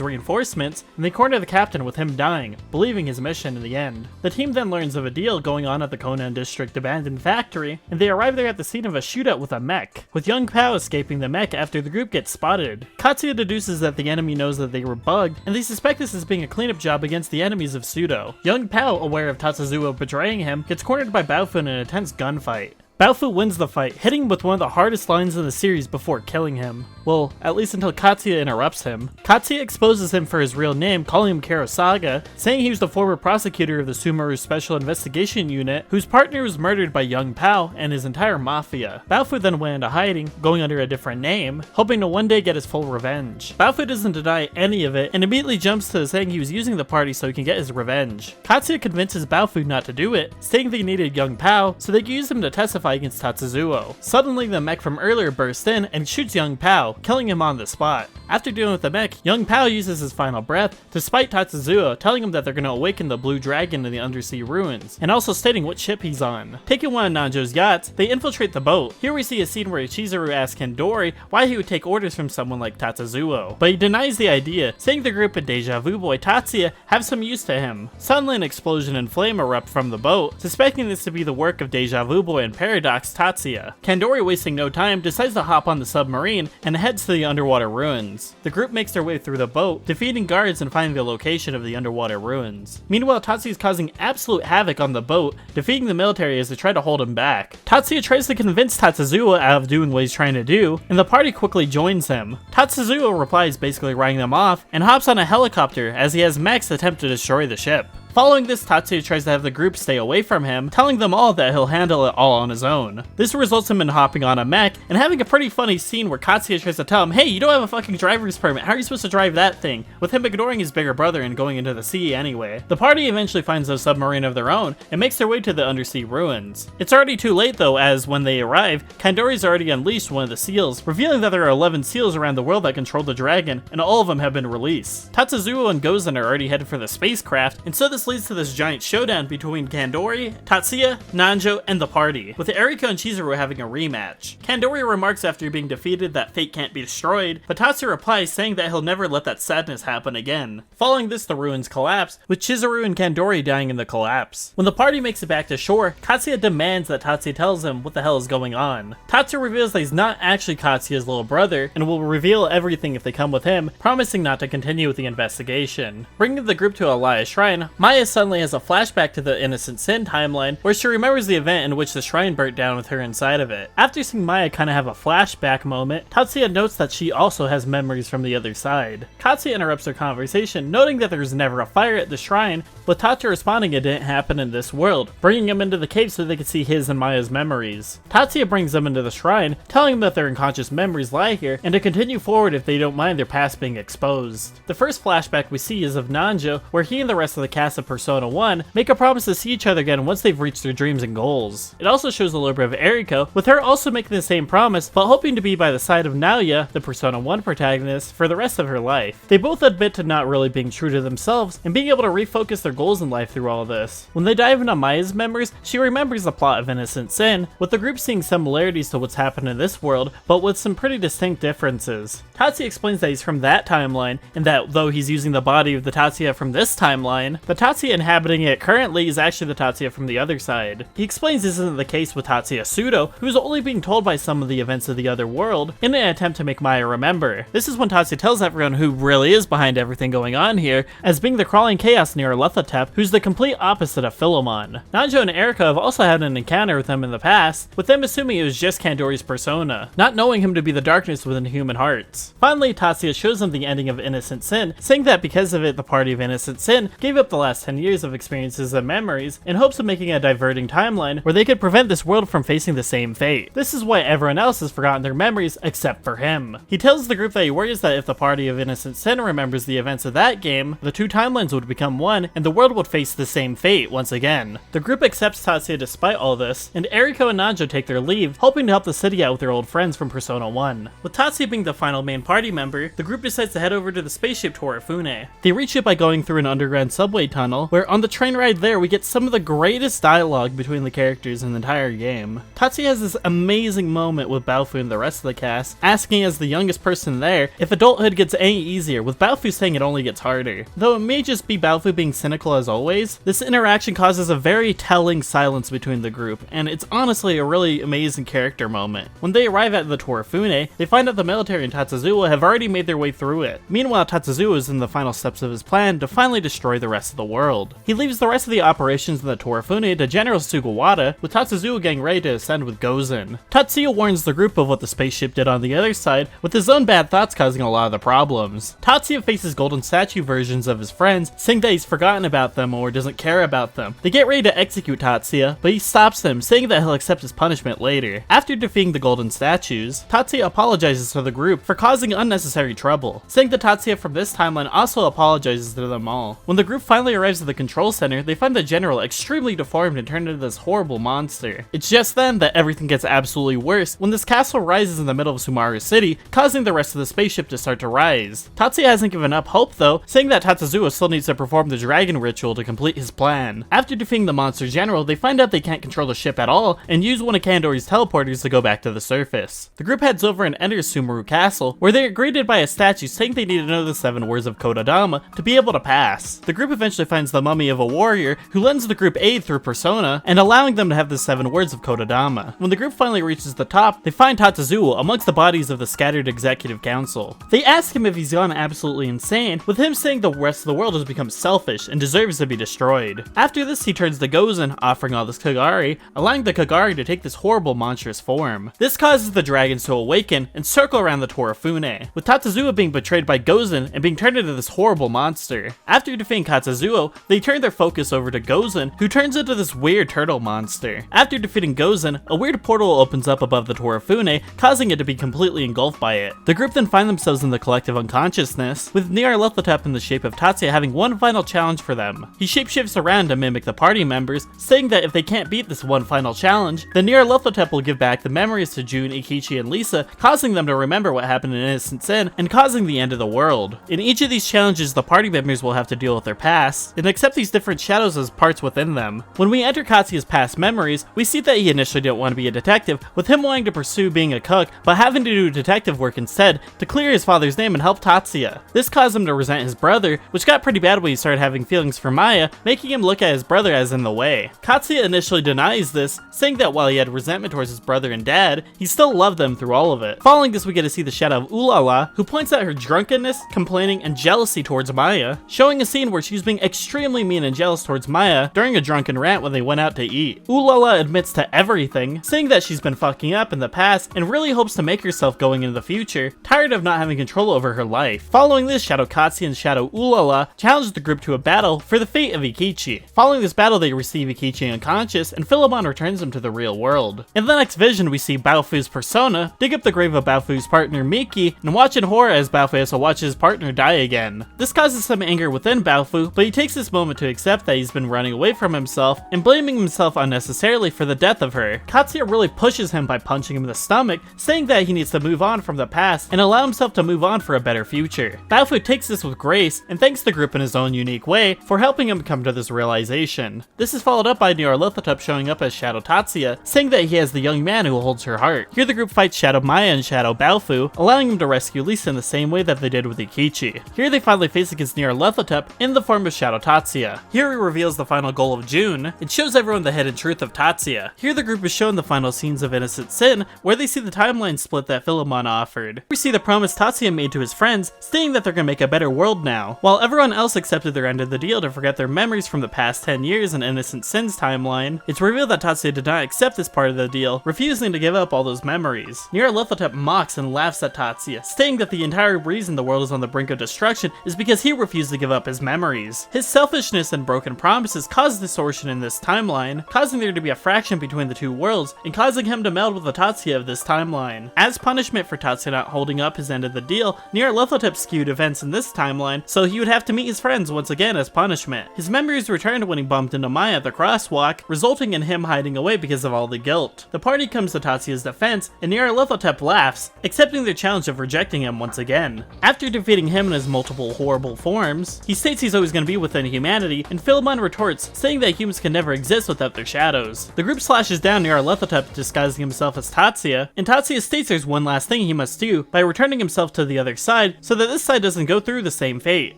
reinforcements, and they corner the captain with him dying, believing his mission in the end. The team then learns of a deal going on at the Conan District abandoned factory, and they arrive there at the scene of a shootout with a mech, with Young Pao escaping the mech after the group gets spotted. Katsuya deduces that the enemy knows that they were bugged, and they suspect this as being a cleanup job against the enemies of Sudo. Young Pao, aware of Tatsuzuo betraying him, gets cornered by Baofu in an intense gunfight. Baofu wins the fight, hitting him with one of the hardest lines in the series before killing him. Well, at least until Katsuya interrupts him. Katsuya exposes him for his real name, calling him Kero Saga, saying he was the former prosecutor of the Sumeru Special Investigation Unit, whose partner was murdered by Young Pao and his entire mafia. Baofu then went into hiding, going under a different name, hoping to one day get his full revenge. Baofu doesn't deny any of it, and immediately jumps to saying he was using the party so he can get his revenge. Katsuya convinces Baofu not to do it, stating they needed Young Pao so they could use him to testify against Tatsuzuo. Suddenly, the mech from earlier bursts in and shoots Young Pao, killing him on the spot. After dealing with the mech, Young Pao uses his final breath to spite Tatsuzuo, telling him that they're going to awaken the Blue Dragon in the undersea ruins, and also stating what ship he's on. Taking one of Nanjo's yachts, they infiltrate the boat. Here we see a scene where Chizuru asks Kandori why he would take orders from someone like Tatsuzuo, but he denies the idea, saying the group and Deja Vu boy Tatsuya have some use to him. Suddenly, an explosion and flame erupt from the boat, suspecting this to be the work of Deja Vu boy and Paradox Tatsuya. Kandori, wasting no time, decides to hop on the submarine and heads to the underwater ruins. The group makes their way through the boat, defeating guards and finding the location of the underwater ruins. Meanwhile, Tatsuya is causing absolute havoc on the boat, defeating the military as they try to hold him back. Tatsuya tries to convince Tatsuzuo out of doing what he's trying to do, and the party quickly joins him. Tatsuzuo replies, basically writing them off, and hops on a helicopter as he has mechs attempt to destroy the ship. Following this, Tatsuya tries to have the group stay away from him, telling them all that he'll handle it all on his own. This results in him in hopping on a mech and having a pretty funny scene where Katsuya tries to tell him, hey, you don't have a fucking driver's permit, how are you supposed to drive that thing? With him ignoring his bigger brother and going into the sea anyway. The party eventually finds a submarine of their own and makes their way to the undersea ruins. It's already too late though, as when they arrive, Kandori's already unleashed one of the seals, revealing that there are 11 seals around the world that control the dragon, and all of them have been released. Tatsuzuo and Gozen are already headed for the spacecraft, and so this leads to this giant showdown between Kandori, Tatsuya, Nanjo, and the party, with Eriko and Chizuru having a rematch. Kandori remarks after being defeated that fate can't be destroyed, but Tatsuya replies saying that he'll never let that sadness happen again. Following this, the ruins collapse, with Chizuru and Kandori dying in the collapse. When the party makes it back to shore, Katsuya demands that Tatsuya tells him what the hell is going on. Tatsuya reveals that he's not actually Katsuya's little brother, and will reveal everything if they come with him, promising not to continue with the investigation. Bringing the group to Alaya Shrine, Maya suddenly has a flashback to the Innocent Sin timeline, where she remembers the event in which the shrine burnt down with her inside of it. After seeing Maya kinda have a flashback moment, Tatsuya notes that she also has memories from the other side. Katsuya interrupts their conversation, noting that there was never a fire at the shrine, with Tatsuya responding it didn't happen in this world, bringing him into the cave so they could see his and Maya's memories. Tatsuya brings them into the shrine, telling them that their unconscious memories lie here, and to continue forward if they don't mind their past being exposed. The first flashback we see is of Nanjo, where he and the rest of the cast of Persona 1 make a promise to see each other again once they've reached their dreams and goals. It also shows a little bit of Eriko, with her also making the same promise, but hoping to be by the side of Naoya, the Persona 1 protagonist, for the rest of her life. They both admit to not really being true to themselves, and being able to refocus their goals in life through all of this. When they dive into Maya's memories, she remembers the plot of Innocent Sin, with the group seeing similarities to what's happened in this world, but with some pretty distinct differences. Tatsuya explains that he's from that timeline, and that though he's using the body of the Tatsuya from this timeline, the Tatsuya inhabiting it currently is actually the Tatsuya from the other side. He explains this isn't the case with Tatsuya Sudo, who's only being told by some of the events of the other world, in an attempt to make Maya remember. This is when Tatsuya tells everyone who really is behind everything going on here, as being the crawling chaos near Lethatep, who's the complete opposite of Philemon. Nanjo and Erika have also had an encounter with him in the past, with them assuming it was just Kandori's persona, not knowing him to be the darkness within human hearts. Finally, Tatsuya shows them the ending of Innocent Sin, saying that because of it, the party of Innocent Sin gave up the last past 10 years of experiences and memories in hopes of making a diverting timeline where they could prevent this world from facing the same fate. This is why everyone else has forgotten their memories except for him. He tells the group that he worries that if the party of Innocent Sin remembers the events of that game, the two timelines would become one and the world would face the same fate once again. The group accepts Tatsuya despite all this, and Eriko and Nanjo take their leave, hoping to help the city out with their old friends from Persona 1. With Tatsuya being the final main party member, the group decides to head over to the spaceship Torifune. They reach it by going through an underground subway tunnel, where on the train ride there we get some of the greatest dialogue between the characters in the entire game. Tatsuya has this amazing moment with Baofu and the rest of the cast, asking as the youngest person there if adulthood gets any easier, with Baofu saying it only gets harder. Though it may just be Baofu being cynical as always, this interaction causes a very telling silence between the group, and it's honestly a really amazing character moment. When they arrive at the Torifune, they find out the military and Tatsuya have already made their way through it. Meanwhile, Tatsuya is in the final steps of his plan to finally destroy the rest of the world. He leaves the rest of the operations in the Torifune to General Sugawara, with Tatsuya getting ready to ascend with Gozen. Tatsuya warns the group of what the spaceship did on the other side, with his own bad thoughts causing a lot of the problems. Tatsuya faces golden statue versions of his friends, saying that he's forgotten about them or doesn't care about them. They get ready to execute Tatsuya, but he stops them, saying that he'll accept his punishment later. After defeating the golden statues, Tatsuya apologizes to the group for causing unnecessary trouble, saying that Tatsuya from this timeline also apologizes to them all. When the group finally arrives at the control center, they find the general extremely deformed and turned into this horrible monster. It's just then that everything gets absolutely worse when this castle rises in the middle of Sumaru City, causing the rest of the spaceship to start to rise. Tatsuya hasn't given up hope though, saying that Tatsuya still needs to perform the dragon ritual to complete his plan. After defeating the monster general, they find out they can't control the ship at all and use one of Kandori's teleporters to go back to the surface. The group heads over and enters Sumaru Castle, where they are greeted by a statue saying they need to know the 7 words of Kodadama to be able to pass. The group eventually finds the mummy of a warrior who lends the group aid through Persona and allowing them to have the 7 words of Kodadama. When the group finally reaches the top, they find Tatsuya amongst the bodies of the scattered executive council. They ask him if he's gone absolutely insane, with him saying the rest of the world has become selfish and deserves to be destroyed. After this, he turns to Gozen, offering all this Kagari, allowing the Kagari to take this horrible monstrous form. This causes the dragons to awaken and circle around the Torifune, with Tatsuya being betrayed by Gozen and being turned into this horrible monster. After defeating Tatsuya, they turn their focus over to Gozen, who turns into this weird turtle monster. After defeating Gozen, a weird portal opens up above the Torifune, causing it to be completely engulfed by it. The group then find themselves in the collective unconsciousness, with Nyarlathotep in the shape of Tatsuya having one final challenge for them. He shapeshifts around to mimic the party members, saying that if they can't beat this one final challenge, then Nyarlathotep will give back the memories to Jun, Ikichi, and Lisa, causing them to remember what happened in Innocent Sin and causing the end of the world. In each of these challenges, the party members will have to deal with their past and accept these different shadows as parts within them. When we enter Katsuya's past memories, we see that he initially didn't want to be a detective, with him wanting to pursue being a cook, but having to do detective work instead to clear his father's name and help Tatsuya. This caused him to resent his brother, which got pretty bad when he started having feelings for Maya, making him look at his brother as in the way. Katsuya initially denies this, saying that while he had resentment towards his brother and dad, he still loved them through all of it. Following this, we get to see the shadow of Ulala, who points out her drunkenness, complaining, and jealousy towards Maya, showing a scene where she's being extremely mean and jealous towards Maya during a drunken rant when they went out to eat. Ulala admits to everything, saying that she's been fucking up in the past and really hopes to make herself going into the future, tired of not having control over her life. Following this, Shadow Katsuya and Shadow Ulala challenge the group to a battle for the fate of Ikichi. Following this battle, they receive Ikichi unconscious, and Philemon returns him to the real world. In the next vision, we see Baofu's Persona dig up the grave of Baofu's partner Miki and watch in horror as Baofu has to watch his partner die again. This causes some anger within Baofu, but he takes this moment to accept that he's been running away from himself and blaming himself unnecessarily for the death of her. Katsuya really pushes him by punching him in the stomach, saying that he needs to move on from the past and allow himself to move on for a better future. Baofu takes this with grace and thanks the group in his own unique way for helping him come to this realization. This is followed up by Nyarlathotep showing up as Shadow Tatsuya, saying that he has the young man who holds her heart. Here the group fights Shadow Maya and Shadow Baofu, allowing him to rescue Lisa in the same way that they did with Ikichi. Here they finally face against Nyarlathotep in the form of Shadow Tatsuya. Here he reveals the final goal of June and shows everyone the hidden truth of Tatsuya. Here the group is shown the final scenes of Innocent Sin, where they see the timeline split that Philemon offered. We see the promise Tatsuya made to his friends, stating that they're gonna make a better world now, while everyone else accepted their end of the deal to forget their memories from the past 10 years in Innocent Sin's timeline. It's revealed that Tatsuya did not accept this part of the deal, refusing to give up all those memories. Nyarlathotep mocks and laughs at Tatsuya, stating that the entire reason the world is on the brink of destruction is because he refused to give up his memories. His His selfishness and broken promises cause distortion in this timeline, causing there to be a fraction between the two worlds and causing him to meld with the Tatsuya of this timeline. As punishment for Tatsuya not holding up his end of the deal, Nyarlathotep skewed events in this timeline, so he would have to meet his friends once again as punishment. His memories returned when he bumped into Maya at the crosswalk, resulting in him hiding away because of all the guilt. The party comes to Tatsuya's defense, and Nyarlathotep laughs, accepting their challenge of rejecting him once again. After defeating him in his multiple horrible forms, he states he's always going to be within humanity, and Philemon retorts, saying that humans can never exist without their shadows. The group slashes down Nyarlathotep, disguising himself as Tatsuya, and Tatsuya states there's one last thing he must do by returning himself to the other side so that this side doesn't go through the same fate,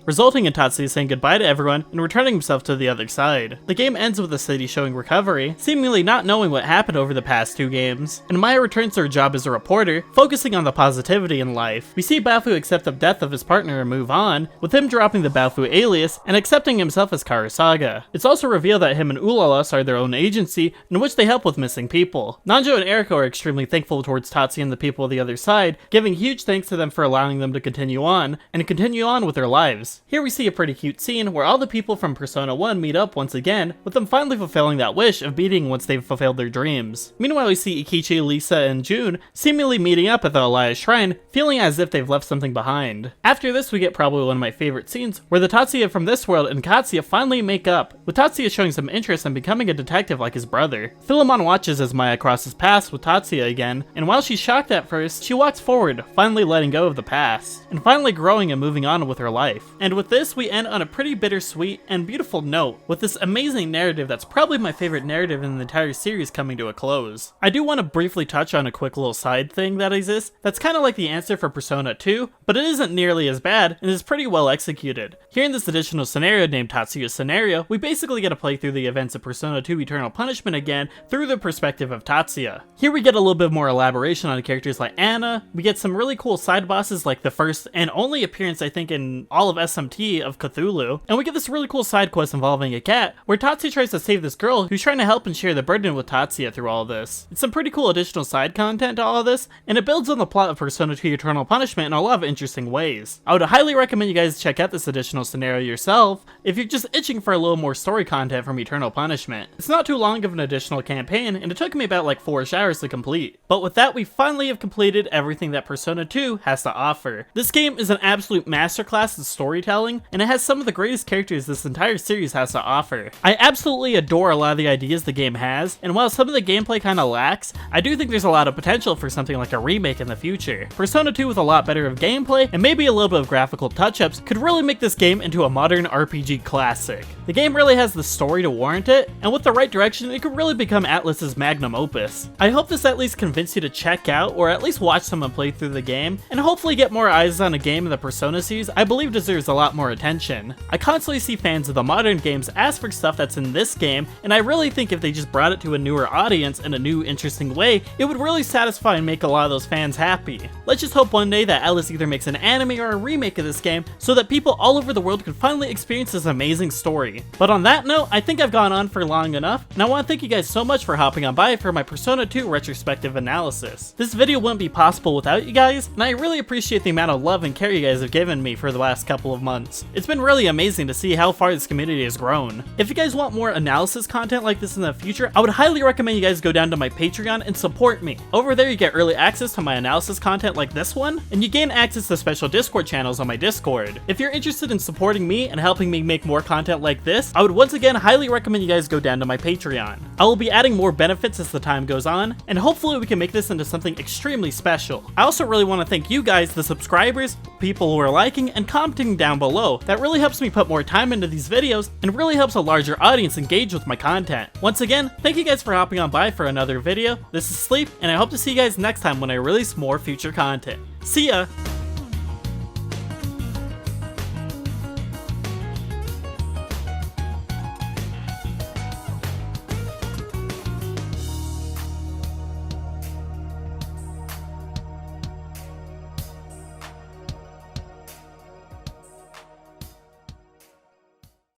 resulting in Tatsuya saying goodbye to everyone and returning himself to the other side. The game ends with the city showing recovery, seemingly not knowing what happened over the past 2 games, and Maya returns to her job as a reporter, focusing on the positivity in life. We see Baofu accept the death of his partner and move on, with him dropping the Baofu alias and accepting himself as Saga. It's also revealed that him and Ulala start their own agency, in which they help with missing people. Nanjo and Eriko are extremely thankful towards Tatsuya and the people of the other side, giving huge thanks to them for allowing them to continue on with their lives. Here we see a pretty cute scene where all the people from Persona 1 meet up once again, with them finally fulfilling that wish of meeting once they've fulfilled their dreams. Meanwhile, we see Ikichi, Lisa, and June seemingly meeting up at the Elias Shrine, feeling as if they've left something behind. After this, we get probably one of my favorite scenes, where the Tatsuya from this world and Katsuya finally make up, with Tatsuya showing some interest in becoming a detective like his brother. Philemon watches as Maya crosses paths with Tatsuya again, and while she's shocked at first, she walks forward, finally letting go of the past, and finally growing and moving on with her life. And with this, we end on a pretty bittersweet and beautiful note, with this amazing narrative that's probably my favorite narrative in the entire series coming to a close. I do want to briefly touch on a quick little side thing that exists, that's kind of like the answer for Persona 2, but it isn't nearly as bad, and is pretty well executed. Here in this additional scenario named Tatsuya's Scenario, we basically get to play through the events of Persona 2 Eternal Punishment again through the perspective of Tatsuya. Here we get a little bit more elaboration on characters like Anna, we get some really cool side bosses like the first and only appearance I think in all of SMT of Cthulhu, and we get this really cool side quest involving a cat, where Tatsuya tries to save this girl who's trying to help and share the burden with Tatsuya through all this. It's some pretty cool additional side content to all of this, and it builds on the plot of Persona 2 Eternal Punishment in a lot of interesting ways. I would highly recommend you guys check out this additional scenario yourself if you're just itching for a little more story content from Eternal Punishment. It's not too long of an additional campaign, and it took me about like 4 hours to complete. But with that, we finally have completed everything that Persona 2 has to offer. This game is an absolute masterclass in storytelling, and it has some of the greatest characters this entire series has to offer. I absolutely adore a lot of the ideas the game has, and while some of the gameplay kinda lacks, I do think there's a lot of potential for something like a remake in the future. Persona 2 with a lot better of gameplay, and maybe a little bit of graphical touch-ups, could really make this game into a modern RPG classic. The game really has the story to warrant it, and with the right direction, it could really become Atlus's magnum opus. I hope this at least convinced you to check out, or at least watch someone play through the game, and hopefully get more eyes on a game in the Persona series I believe deserves a lot more attention. I constantly see fans of the modern games ask for stuff that's in this game, and I really think if they just brought it to a newer audience in a new, interesting way, it would really satisfy and make a lot of those fans happy. Let's just hope one day that Atlus either makes an anime or a remake of this game, so that people all over the world can finally experience this amazing story. But on that note, I think I've gone on for long enough, and I want to thank you guys so much for hopping on by for my Persona 2 retrospective analysis. This video wouldn't be possible without you guys, and I really appreciate the amount of love and care you guys have given me for the last couple of months. It's been really amazing to see how far this community has grown. If you guys want more analysis content like this in the future, I would highly recommend you guys go down to my Patreon and support me. Over there you get early access to my analysis content like this one, and you gain access to special Discord channels on my Discord. If you're interested in supporting me and helping me make more content like this, I would once again highly recommend you guys go down to my Patreon. I will be adding more benefits as the time goes on, and hopefully we can make this into something extremely special. I also really want to thank you guys, the subscribers, people who are liking and commenting down below. That really helps me put more time into these videos and really helps a larger audience engage with my content. Once again, thank you guys for hopping on by for another video. This is Sleep, and I hope to see you guys next time when I release more future content. See ya!